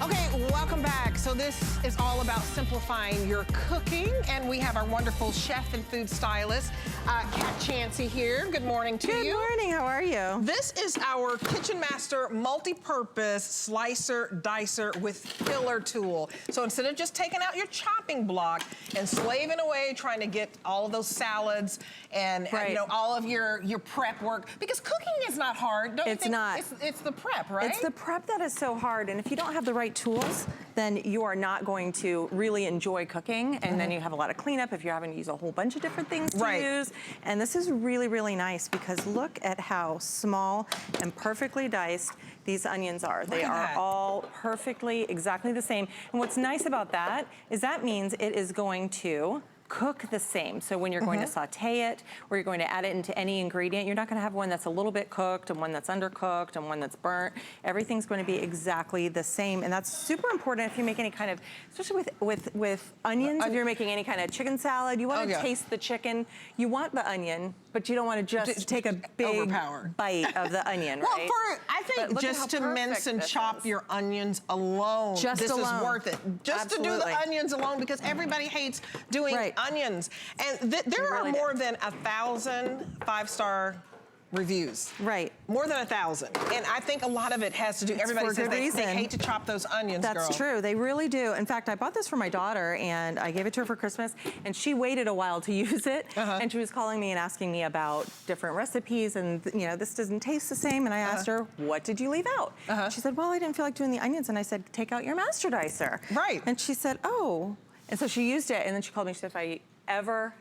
Okay, welcome back. So this is all about simplifying your cooking, and we have our wonderful chef and food stylist, Kat Chansey here. Good morning to you. Good morning, how are you? This is our Kitchen Master multi-purpose slicer dicer with filler tool. So instead of just taking out your chopping block and slaving away trying to get all of those salads and you know, all of your prep work, because cooking is not hard. Don't you think? It's not. It's the prep, right? It's the prep that is so hard, and if you don't have the right tools, then you are not going to really enjoy cooking, and then you have a lot of cleanup if you're having to use a whole bunch of different things to use. And this is really, really nice because look at how small and perfectly diced these onions are. They are all perfectly exactly the same. And what's nice about that is that means it is going to cook the same. So when you're going to saute it, or you're going to add it into any ingredient, you're not going to have one that's a little bit cooked and one that's undercooked and one that's burnt. Everything's going to be exactly the same, and that's super important if you make any kind of, especially with onions. If you're making any kind of chicken salad, you want to taste the chicken. You want the onion but you don't want to just take a big bite of the onion, right? Well, I think just to mince and chop your onions alone, this is worth it. Just to do the onions alone, because everybody hates doing onions. And there are more than 1,000 5-star reviews. Right. More than 1,000. And I think a lot of it has to do, everybody says they hate to chop those onions, That's true, they really do. In fact, I bought this for my daughter and I gave it to her for Christmas and she waited a while to use it. And she was calling me and asking me about different recipes and you know, this doesn't taste the same. And I asked her, what did you leave out? She said, well, I didn't feel like doing the onions. And I said, take out your master dicer. Right. And she said, oh. And so she used it and then she called me, she said, if I ever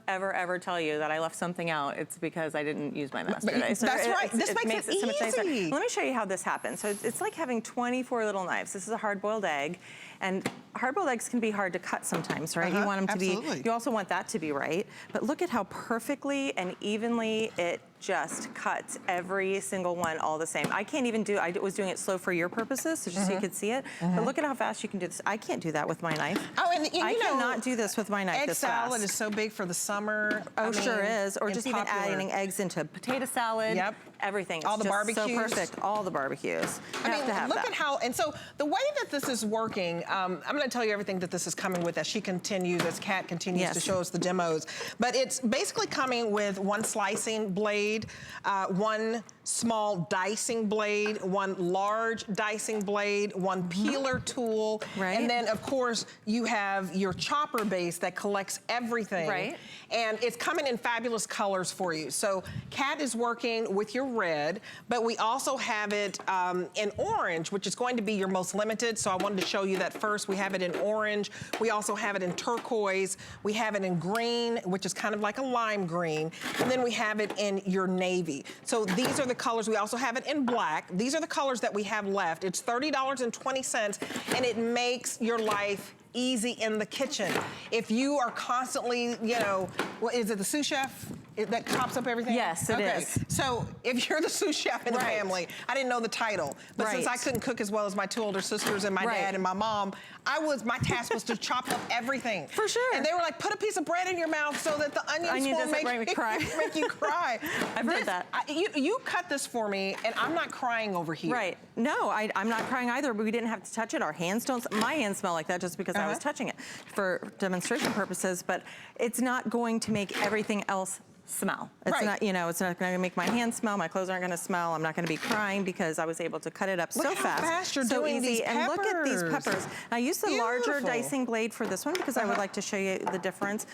tell you that I left something out, it's because I didn't use my master dicer. That's right. This makes it so much nicer. easy. Let me show you how this happens. So it's like having 24 little knives. This is a hard-boiled egg, and hard-boiled eggs can be hard to cut sometimes, right? You want them to be, you also want that to be right. But look at how perfectly and evenly it just cuts every single one all the same. I can't even do, I was doing it slow for your purposes, so just so you could see it. But look at how fast you can do this. I can't do that with my knife. Oh, and you I know, cannot do this with my knife this fast. Egg salad is so big for the summer. Oh, sure is. Or just even adding eggs into potato salad. Yep. Everything. All the barbecues. So perfect. All the barbecues. I mean, look at how, and so the way that this is working, I'm going to tell you everything that this is coming with as she continues, as Kat continues to show us the demos. But it's basically coming with one slicing blade, one small dicing blade, one large dicing blade, one peeler tool, and then of course you have your chopper base that collects everything. Right. And it's coming in fabulous colors for you. So Kat is working with your red, but we also have it in orange, which is going to be your most limited. So I wanted to show you that first. We have it in orange. We also have it in turquoise. We have it in green, which is kind of like a lime green. And then we have it in your navy. So these are the colors. We also have it in black. These are the colors that we have left. It's $30.20, and it makes your life easy in the kitchen. If you are constantly, you know, what is it, the sous chef that chops up everything? Yes, it is. So if you're the sous chef in the family, I didn't know the title, but since I couldn't cook as well as my two older sisters and my dad and my mom, my task was to chop up everything. For sure. And they were like, put a piece of bread in your mouth so that the onions won't make you cry. I've heard that. You cut this for me, and I'm not crying over here. Right. No, I'm not crying either, but we didn't have to touch it. Our hands don't, my hands smell like that just because I was touching it for demonstration purposes, but it's not going to make everything else smell. It's not, you know, it's not going to make my hands smell. My clothes aren't going to smell. I'm not going to be crying because I was able to cut it up so fast. Look how fast you're doing easy. these peppers. And look at these peppers. I used the larger dicing blade for this one because I would like to show you the difference.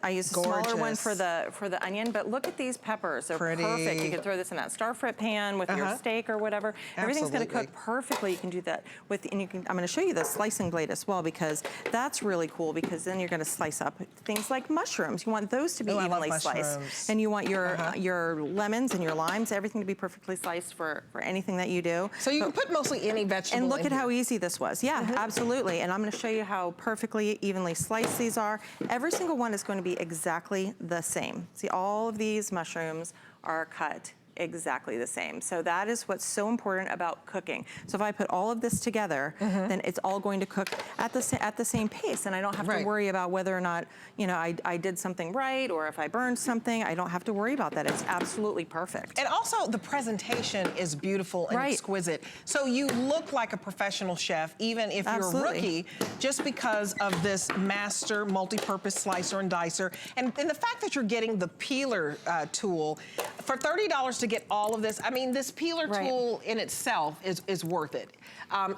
I used a smaller one for the onion, but look at these peppers. They're perfect. You can throw this in that starfrit pan with your steak or whatever. Everything's going to cook perfectly. You can do that with, and you can. I'm going to show you the slicing blade as well because that's really cool because then you're going to slice up things like mushrooms. You want those to be evenly sliced, and you want your lemons and your limes, everything to be perfectly sliced for anything that you do. So you can put mostly any vegetable. And look at how easy this was. Yeah, absolutely. And I'm going to show you how perfectly evenly sliced these are. Every single one is going to be exactly the same. See, all of these mushrooms are cut exactly the same. So that is what's so important about cooking. So if I put all of this together, then it's all going to cook at the same pace, and I don't have to worry about whether or not, you know, I did something right or if I burned something. I don't have to worry about that. It's absolutely perfect. And also the presentation is beautiful and exquisite. So you look like a professional chef, even if you're a rookie, just because of this master multi-purpose slicer and dicer. And the fact that you're getting the peeler tool for $30 to get all of this. I mean, this peeler tool in itself is worth it.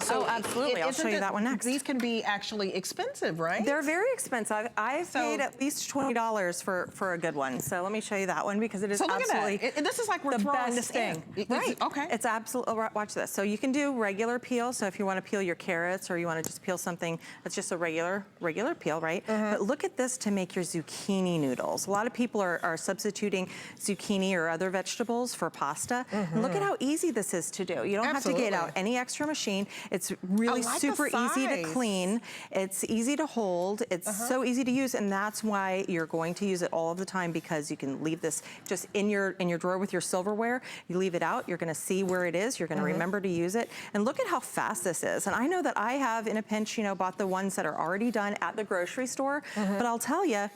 So absolutely, I'll show you that one next. These can be actually expensive, right? They're very expensive. I've paid at least $20 for a good one. So let me show you that one because it is absolutely this is like we're the throwing best this thing. Right. Okay. It's absolutely, watch this. So you can do regular peel. So if you want to peel your carrots or you want to just peel something that's just a regular peel, right? But look at this to make your zucchini noodles. A lot of people are substituting zucchini or other vegetables for pasta. And look at how easy this is to do. You don't have to get out any extra machine. It's really super easy to clean. It's easy to hold. It's so easy to use, and that's why you're going to use it all of the time because you can leave this just in your drawer with your silverware. You leave it out. You're going to see where it is. You're going to remember to use it. And look at how fast this is. And I know that I have, in a pinch, you know, bought the ones that are already done at the grocery store. But I'll tell you,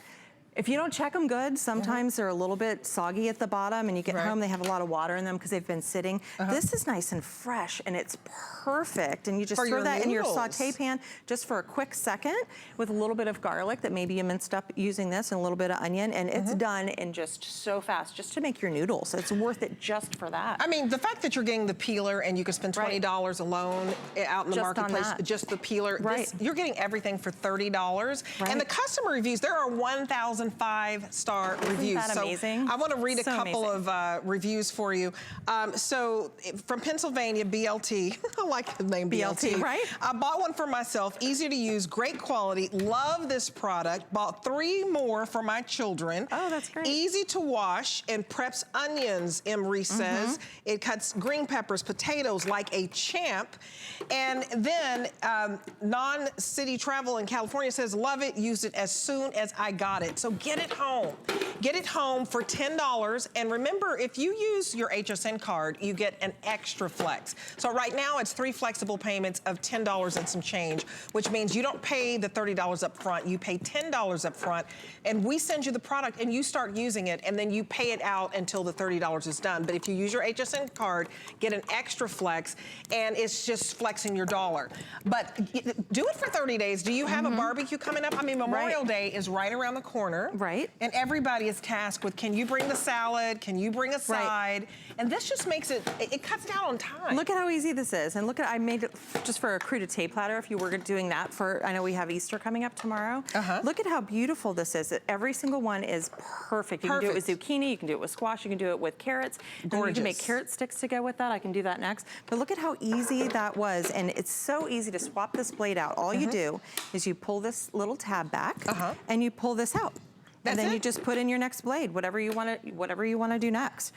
If you don't check them good, sometimes they're a little bit soggy at the bottom, and you get home, they have a lot of water in them because they've been sitting. This is nice and fresh, and it's perfect. And you just throw that in your saute pan just for a quick second with a little bit of garlic that maybe you minced up using this, and a little bit of onion, and it's done in just so fast, just to make your noodles. It's worth it just for that. I mean, the fact that you're getting the peeler and you can spend $20 alone out in the marketplace, just the peeler, you're getting everything for $30. And the customer reviews, there are 1,005 star reviews. Isn't that amazing? So I want to read a couple of reviews for you. So from Pennsylvania, BLT, I like the name BLT. Right? I bought one for myself, easy to use, great quality, love this product, bought 3 more for my children. Oh, that's great. Easy to wash and preps onions, Emery says. It cuts green peppers, potatoes like a champ. And then non-city travel in California says, love it, used it as soon as I got it. So get it home. Get it home for $10. And remember, if you use your HSN card, you get an extra flex. So right now it's 3 flexible payments of $10 and some change, which means you don't pay the $30 up front, you pay $10 up front, and we send you the product and you start using it, and then you pay it out until the $30 is done. But if you use your HSN card, get an extra flex, and it's just flexing your dollar. But do it for 30 days. Do you have a barbecue coming up? I mean, Memorial Day is right around the corner. Right. And everybody is tasked with, can you bring the salad? Can you bring a side? And this just makes it cuts down on time. Look at how easy this is. And look at, I made it just for a crudité platter if you were doing that for, I know we have Easter coming up tomorrow. Look at how beautiful this is. Every single one is perfect. You can do it with zucchini, you can do it with squash, you can do it with carrots. Gorgeous. You can make carrot sticks to go with that. I can do that next. But look at how easy that was. And it's so easy to swap this blade out. All you do is you pull this little tab back and you pull this out. And then you just put in your next blade, whatever you want to do next.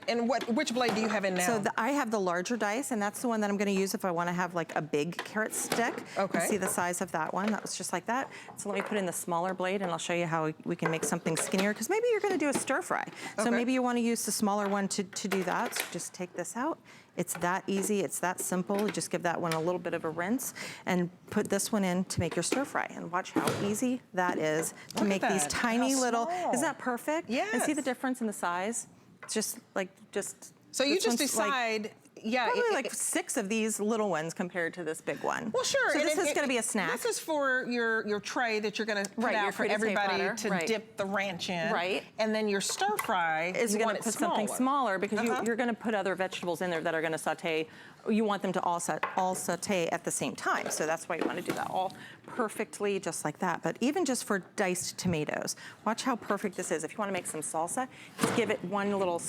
And which blade do you have in now? So I have the larger dice, and that's the one that I'm going to use if I want to have like a big carrot stick. Okay. You see the size of that one? That was just like that. So let me put in the smaller blade, and I'll show you how we can make something skinnier, because maybe you're going to do a stir fry. So maybe you want to use the smaller one to do that. So just take this out. It's that easy, it's that simple. Just give that one a little bit of a rinse and put this one in to make your stir fry. And watch how easy that is to make these tiny little, isn't that perfect? Yes. And see the difference in the size? It's just like, so you just decide, probably like 6 of these little ones compared to this big one. Well, sure. So this is going to be a snack. This is for your tray that you're going to put out for everybody to dip the ranch in. Right. And then your stir fry is going to put something smaller, because you're going to put other vegetables in there that are going to saute. You want them to all saute at the same time. So that's why you want to do that all perfectly just like that. But even just for diced tomatoes, watch how perfect this is. If you want to make some salsa, just give it one little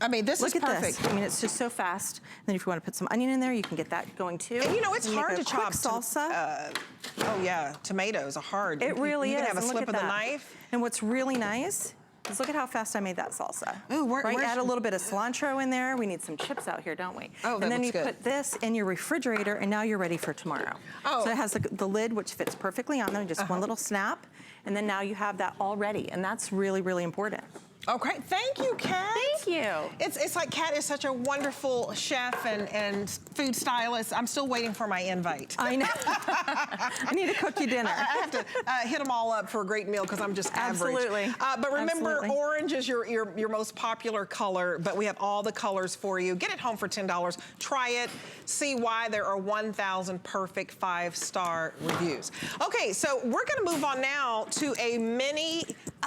I mean, this is perfect. This. I mean, it's just so fast. And then if you want to put some onion in there, you can get that going too. And you know, it's hard to chop salsa. Oh yeah, tomatoes are hard. It really is. You can have a slip of the knife. And what's really nice is look at how fast I made that salsa. Ooh, add a little bit of cilantro in there. We need some chips out here, don't we? Oh, that and then looks you good. put this in your refrigerator, and now you're ready for tomorrow. Oh. So it has the lid, which fits perfectly on there, just one little snap, and then now you have that all ready, and that's really, really important. Okay, thank you, Kat. Thank you. It's like Kat is such a wonderful chef and food stylist. I'm still waiting for my invite. I know. I need to cook you dinner. I have to hit them all up for a great meal because I'm just average. Absolutely. But remember, orange is your most popular color, but we have all the colors for you. Get it home for $10. Try it. See why there are 1,000 perfect 5-star reviews. Okay, so we're going to move on now to a mini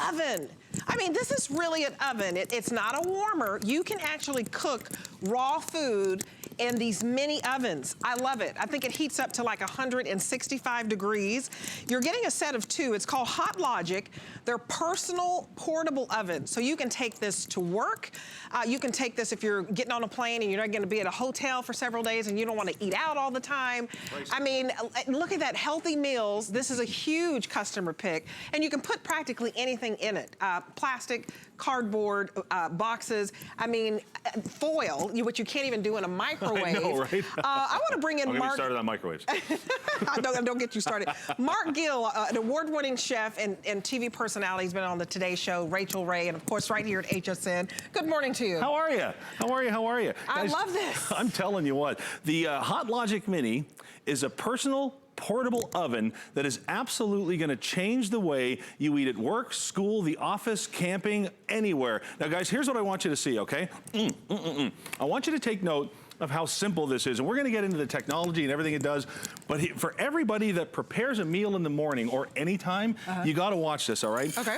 oven. I mean, this is really an oven. It's not a warmer. You can actually cook raw food in these mini ovens. I love it. I think it heats up to like 165 degrees. You're getting a set of 2. It's called Hot Logic. They're personal portable ovens. So you can take this to work. You can take this if you're getting on a plane and you're not going to be at a hotel for several days and you don't want to eat out all the time. I mean, look at that, healthy meals. This is a huge customer pick. And you can put practically anything in it. Plastic, cardboard, boxes. I mean, foil, which you can't even do in a microwave. I know, right? I want to bring in Mark. Mark. Get started on microwaves. Don't get you started. Mark Gill, an award-winning chef and TV personality. He's been on the Today Show, Rachel Ray, and of course right here at HSN. Good morning to you. How are you? How are you? How are you? I Guys, love this. I'm telling you what, the Hot Logic Mini is a personal portable oven that is absolutely gonna change the way you eat at work, school, the office, camping, anywhere. Now guys, here's what I want you to see, okay? I want you to take note of how simple this is. And we're gonna get into the technology and everything it does, but for everybody that prepares a meal in the morning or anytime, you gotta watch this, all right? Okay.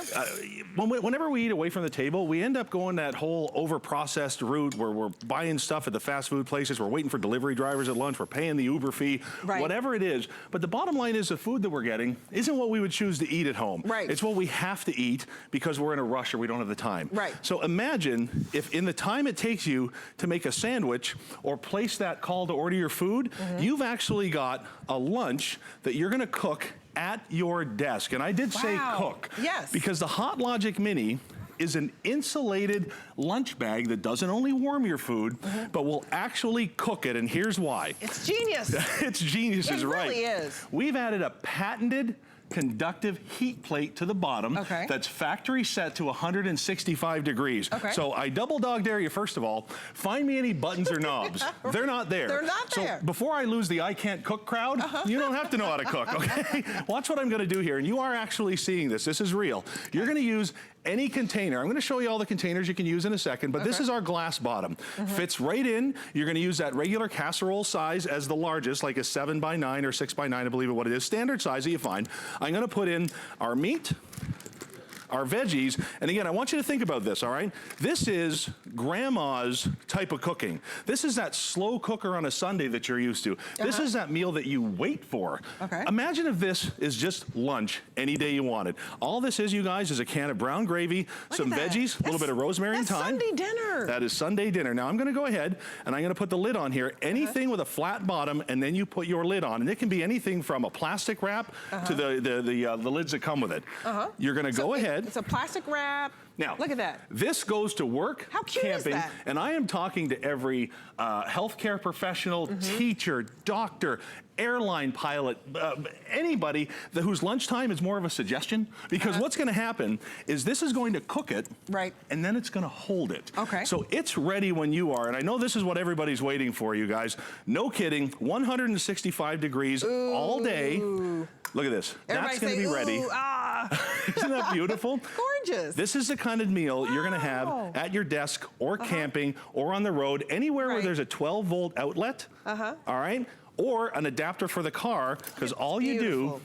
Whenever we eat away from the table, we end up going that whole over-processed route where we're buying stuff at the fast food places, we're waiting for delivery drivers at lunch, we're paying the Uber fee, whatever it is. But the bottom line is the food that we're getting isn't what we would choose to eat at home. Right. It's what we have to eat because we're in a rush or we don't have the time. Right. So imagine if in the time it takes you to make a sandwich or place that call to order your food, you've actually got a lunch that you're gonna cook at your desk. And I did say cook. Yes. Because the Hot Logic Mini is an insulated lunch bag that doesn't only warm your food, but will actually cook it. And here's why. It's genius. It's genius, is right. It really is. We've added a patented conductive heat plate to the bottom that's factory set to 165 degrees. So I double dog dare you, first of all, find me any buttons or knobs. They're not there. They're not there. So before I lose the I can't cook crowd, you don't have to know how to cook, okay? Watch what I'm gonna do here, and you are actually seeing this. This is real. You're gonna use any container. I'm gonna show you all the containers you can use in a second, but this is our glass bottom. Fits right in. You're gonna use that regular casserole size as the largest, like a 7x9 or 6x9, I believe what it is. Standard size that you find. I'm gonna put in our meat, our veggies, and again, I want you to think about this, all right? This is grandma's type of cooking. This is that slow cooker on a Sunday that you're used to. This is that meal that you wait for. Imagine if this is just lunch any day you wanted. All this is, you guys, is a can of brown gravy, some veggies, a little bit of rosemary and thyme. Sunday dinner. That is Sunday dinner. Now I'm gonna go ahead and I'm gonna put the lid on here. Anything with a flat bottom, and then you put your lid on. And it can be anything from a plastic wrap to the lids that come with it. You're gonna go ahead. It's a plastic wrap. Now, look at that. This goes to work, How cute camping, is that? and I am talking to every healthcare professional, teacher, doctor, airline pilot, anybody whose lunchtime is more of a suggestion, because what's gonna happen is this is going to cook it, and then it's gonna hold it. So it's ready when you are, and I know this is what everybody's waiting for, you guys. No kidding, 165 degrees all day. Look at this. Everybody That's gonna be ready. Isn't that beautiful? Gorgeous. This is the kind of meal you're gonna have at your desk or camping or on the road, anywhere where there's a 12-volt outlet, all right? Or an adapter for the car, because all you do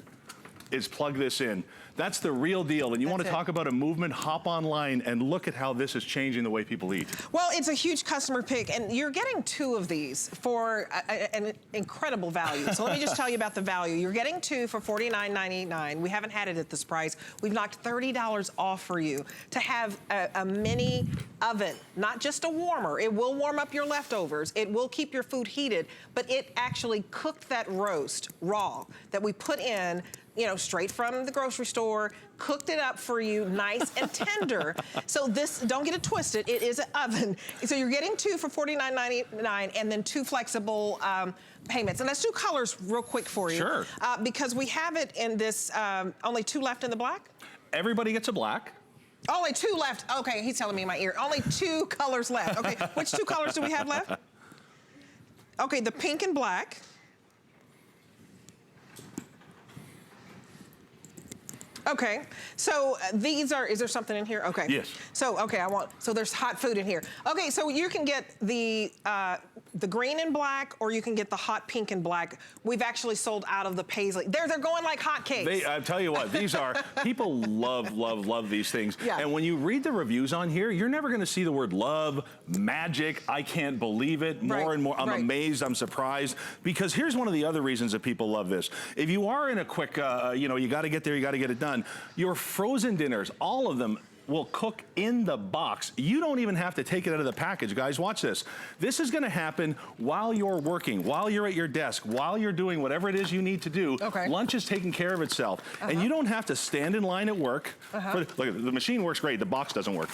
is plug this in. That's the real deal. And you want to talk about a movement, hop online and look at how this is changing the way people eat. Well, it's a huge customer pick, and you're getting 2 of these for an incredible value. So let me just tell you about the value. You're getting 2 for $49.99. We haven't had it at this price. We've knocked $30 off for you to have a mini oven, not just a warmer. It will warm up your leftovers. It will keep your food heated, but it actually cooked that roast raw that we put in, you know, straight from the grocery store, cooked it up for you nice and tender. So this, don't get it twisted, it is an oven. So you're getting 2 for $49.99 and then 2 flexible payments. And let's do colors real quick for you. Sure. Because we have it in this, only 2 left in the black? Everybody gets a black. Only 2 left. Okay, he's telling me in my ear. Only 2 colors left. Okay, which 2 colors do we have left? Okay, the pink and black. Okay, so these are, is there something in here? Okay. Yes. So, okay, so there's hot food in here. Okay, so you can get the green and black, or you can get the hot pink and black. We've actually sold out of the paisley. They're going like hotcakes. I tell you what, these are, people love these things. Yeah. And when you read the reviews on here, you're never gonna see the word love, magic, I can't believe it, more and more, I'm amazed, I'm surprised. Because here's one of the other reasons that people love this. If you are in a quick, you know, you gotta get there, you gotta get it done, your frozen dinners, all of them, will cook in the box. You don't even have to take it out of the package, guys. Watch this. This is gonna happen while you're working, while you're at your desk, while you're doing whatever it is you need to do. Lunch is taking care of itself. And you don't have to stand in line at work. Look, the machine works great, the box doesn't work.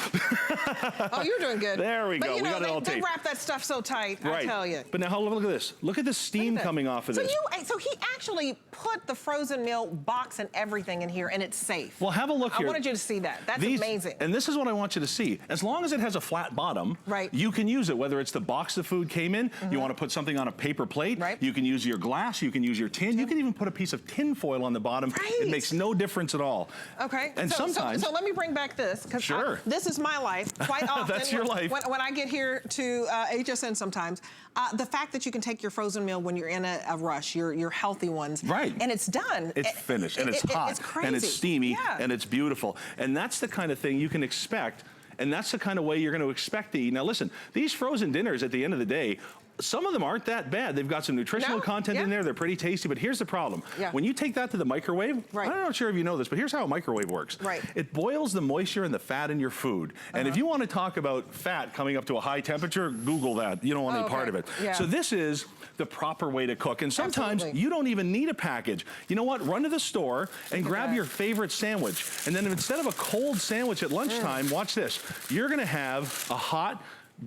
Oh, you're doing good. There we go, you we know, got it all taped. They wrap that stuff so tight, I tell you. But now look at this. Look at the steam coming off of this. So he actually put the frozen meal box and everything in here, and it's safe. Well, have a look here. I wanted you to see that. That's amazing. amazing. And this is what I want you to see. As long as it has a flat bottom, you can use it, whether it's the box the food came in, you want to put something on a paper plate, you can use your glass, you can use your tin, you can even put a piece of tin foil on the bottom. It makes no difference at all. Okay. And sometimes... So let me bring back this, because this is my life quite often. That's your life. When I get here to HSN sometimes, the fact that you can take your frozen meal when you're in a rush, your healthy ones, and it's done. It's finished, and it's hot, it's crazy. and it's steamy, and it's beautiful. And that's the kind of thing you can expect, and that's the kind of way you're going to expect to eat. Now listen, these frozen dinners at the end of the day, some of them aren't that bad. They've got some nutritional content in there. They're pretty tasty, but here's the problem. When you take that to the microwave, I'm not sure if you know this, but here's how a microwave works. It boils the moisture and the fat in your food. And if you want to talk about fat coming up to a high temperature, Google that. You don't want any part of it. So this is the proper way to cook. And sometimes you don't even need a package. You know what? Run to the store and grab your favorite sandwich. And then instead of a cold sandwich at lunchtime, watch this. You're going to have a hot,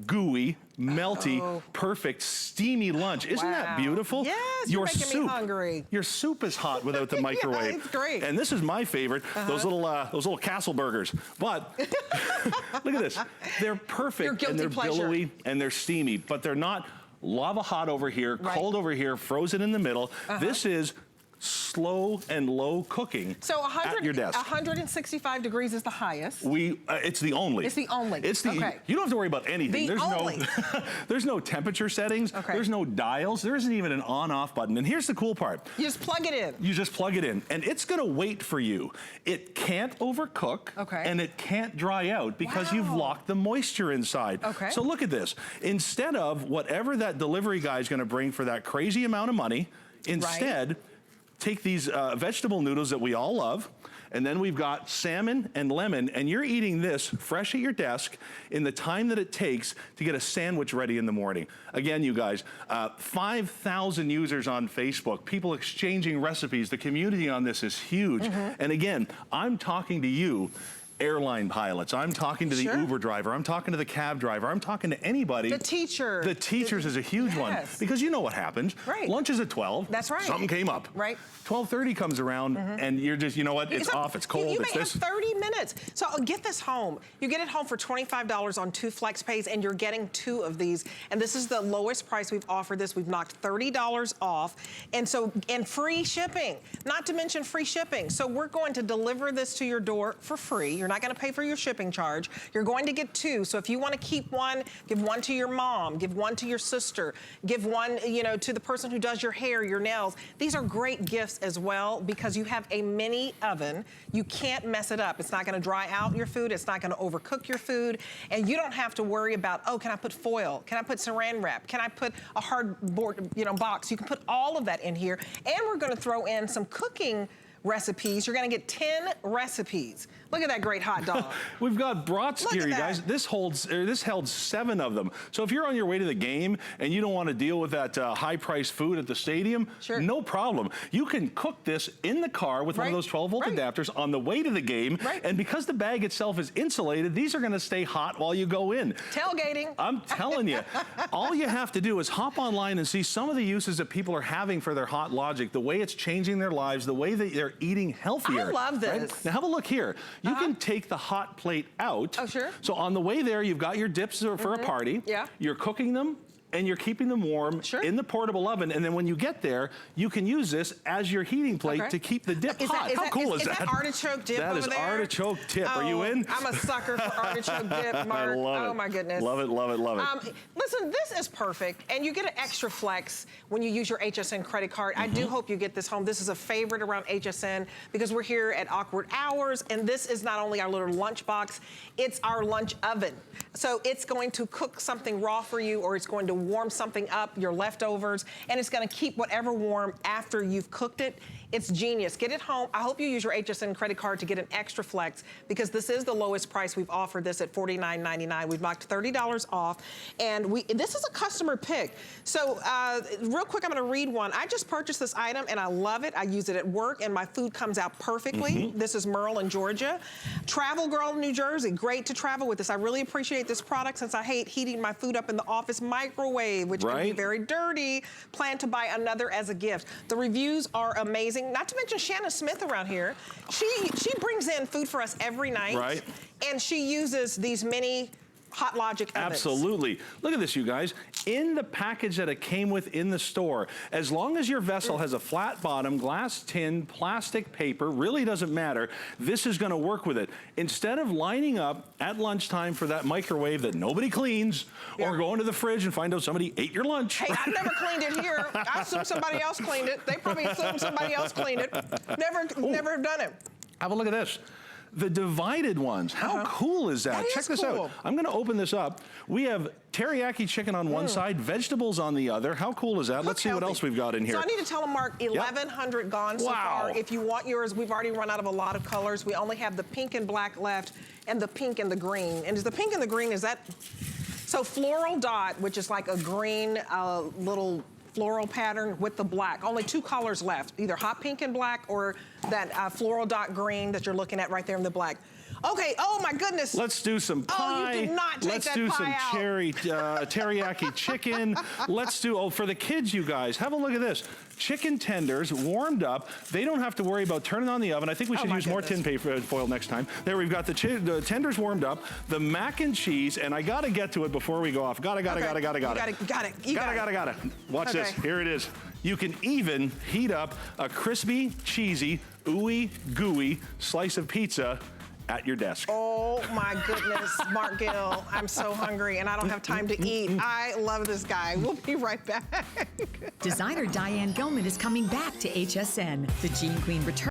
gooey, melty, perfect, steamy lunch. Isn't that beautiful? Yes, you're making me hungry. Your soup is hot without the microwave. It's great. And this is my favorite, those little castle burgers. But look at this. They're perfect and they're billowy and they're steamy, but they're not lava hot over here, cold over here, frozen in the middle. This is slow and low cooking at your desk. 165 degrees is the highest. It's the only. It's the only. It's the. You don't have to worry about anything. There's no temperature settings. There's no dials. There isn't even an on-off button. And here's the cool part. You just plug it in. You just plug it in, and it's going to wait for you. It can't overcook, and it can't dry out because you've locked the moisture inside. So look at this. Instead of whatever that delivery guy is going to bring for that crazy amount of money, instead. Take these vegetable noodles that we all love, and then we've got salmon and lemon, and you're eating this fresh at your desk in the time that it takes to get a sandwich ready in the morning. Again, you guys, 5,000 users on Facebook, people exchanging recipes. The community on this is huge. And again, I'm talking to you, airline pilots. I'm talking to the Uber driver. I'm talking to the cab driver. I'm talking to anybody. The teacher. The teachers is a huge one. Because you know what happens. Lunch is at 12. That's right. Something came up. 12:30 comes around and you're just, you know what, it's off, it's cold, you may have 30 minutes. So get this home. You get it home for $25 on 2 flex pays, and you're getting 2 of these. And this is the lowest price we've offered this. We've knocked $30 off. And free shipping, not to mention free shipping. So we're going to deliver this to your door for free. You're not going to pay for your shipping charge. You're going to get 2. So if you want to keep one, give one to your mom, give one to your sister, give one, to the person who does your hair, your nails. These are great gifts as well because you have a mini oven. You can't mess it up. It's not going to dry out your food. It's not going to overcook your food. And you don't have to worry about, can I put foil? Can I put saran wrap? Can I put a hardboard, box? You can put all of that in here. And we're going to throw in some cooking recipes. You're going to get 10 recipes. Look at that great hot dog. We've got brats here, you guys. This held 7 of them. So if you're on your way to the game and you don't want to deal with that high-priced food at the stadium, no problem. You can cook this in the car with one of those 12-volt adapters on the way to the game. And because the bag itself is insulated, these are going to stay hot while you go in. Tailgating. I'm telling you. All you have to do is hop online and see some of the uses that people are having for their Hot Logic, the way it's changing their lives, the way that they're eating healthier. I love this. Now have a look here. You can take the hot plate out. So on the way there, you've got your dips for a party. You're cooking them. And you're keeping them warm in the portable oven, and then when you get there, you can use this as your heating plate to keep the dip hot. How cool is that? Is that artichoke dip That over is there? artichoke tip. Are you in? I'm a sucker for artichoke dip, Mark. I love it. Oh my goodness. Love it, love it, love it. Listen, this is perfect, and you get an extra flex when you use your HSN credit card. I do hope you get this home. This is a favorite around HSN because we're here at awkward hours, and this is not only our little lunch box, it's our lunch oven. So it's going to cook something raw for you, or it's going to warm something up, your leftovers, and it's going to keep whatever warm after you've cooked it. It's genius. Get it home. I hope you use your HSN credit card to get an extra flex because this is the lowest price. We've offered this at $49.99. We've knocked $30 off, and this is a customer pick. So real quick, I'm going to read one. I just purchased this item, and I love it. I use it at work, and my food comes out perfectly. This is Merle in Georgia. Travel Girl in New Jersey. Great to travel with this. I really appreciate this product since I hate heating my food up in the office. Microwave microwave, which can be very dirty. Plan to buy another as a gift. The reviews are amazing. Not to mention Shanna Smith around here. She brings in food for us every night. Right. And she uses these mini Hot Logic ovens. Absolutely. Look at this, you guys. In the package that it came with in the store, as long as your vessel has a flat bottom, glass, tin, plastic, paper, really doesn't matter, this is going to work with it. Instead of lining up at lunchtime for that microwave that nobody cleans, or going to the fridge and find out somebody ate your lunch. Hey, I've never cleaned it here. I assume somebody else cleaned it. They probably assume somebody else cleaned it. Never done it. Have a look at this. The divided ones, how cool is that? Check this out. I'm gonna open this up. We have teriyaki chicken on one side, vegetables on the other. How cool is that? Let's see what else we've got in here. So I need to tell them, Mark, 1,100 gone so far. If you want yours, we've already run out of a lot of colors. We only have the pink and black left and the pink and the green. And is the pink and the green, is that? So floral dot, which is like a green little floral pattern with the black. Only 2 colors left, either hot pink and black or that floral dot green that you're looking at right there in the black. Okay, oh my goodness. Let's do some pie. Oh, you did not take that pie out. Let's do some teriyaki chicken. Let's do, for the kids, you guys, have a look at this. Chicken tenders warmed up. They don't have to worry about turning on the oven. I think we should use more tin paper foil next time. There, we've got the tenders warmed up, the mac and cheese, and I gotta get to it before we go off. Got it. Watch this, here it is. You can even heat up a crispy, cheesy, ooey gooey slice of pizza at your desk. Oh my goodness, Mark Gill, I'm so hungry and I don't have time to eat. I love this guy. We'll be right back. Designer Diane Gilman is coming back to HSN. The Jean Queen returns.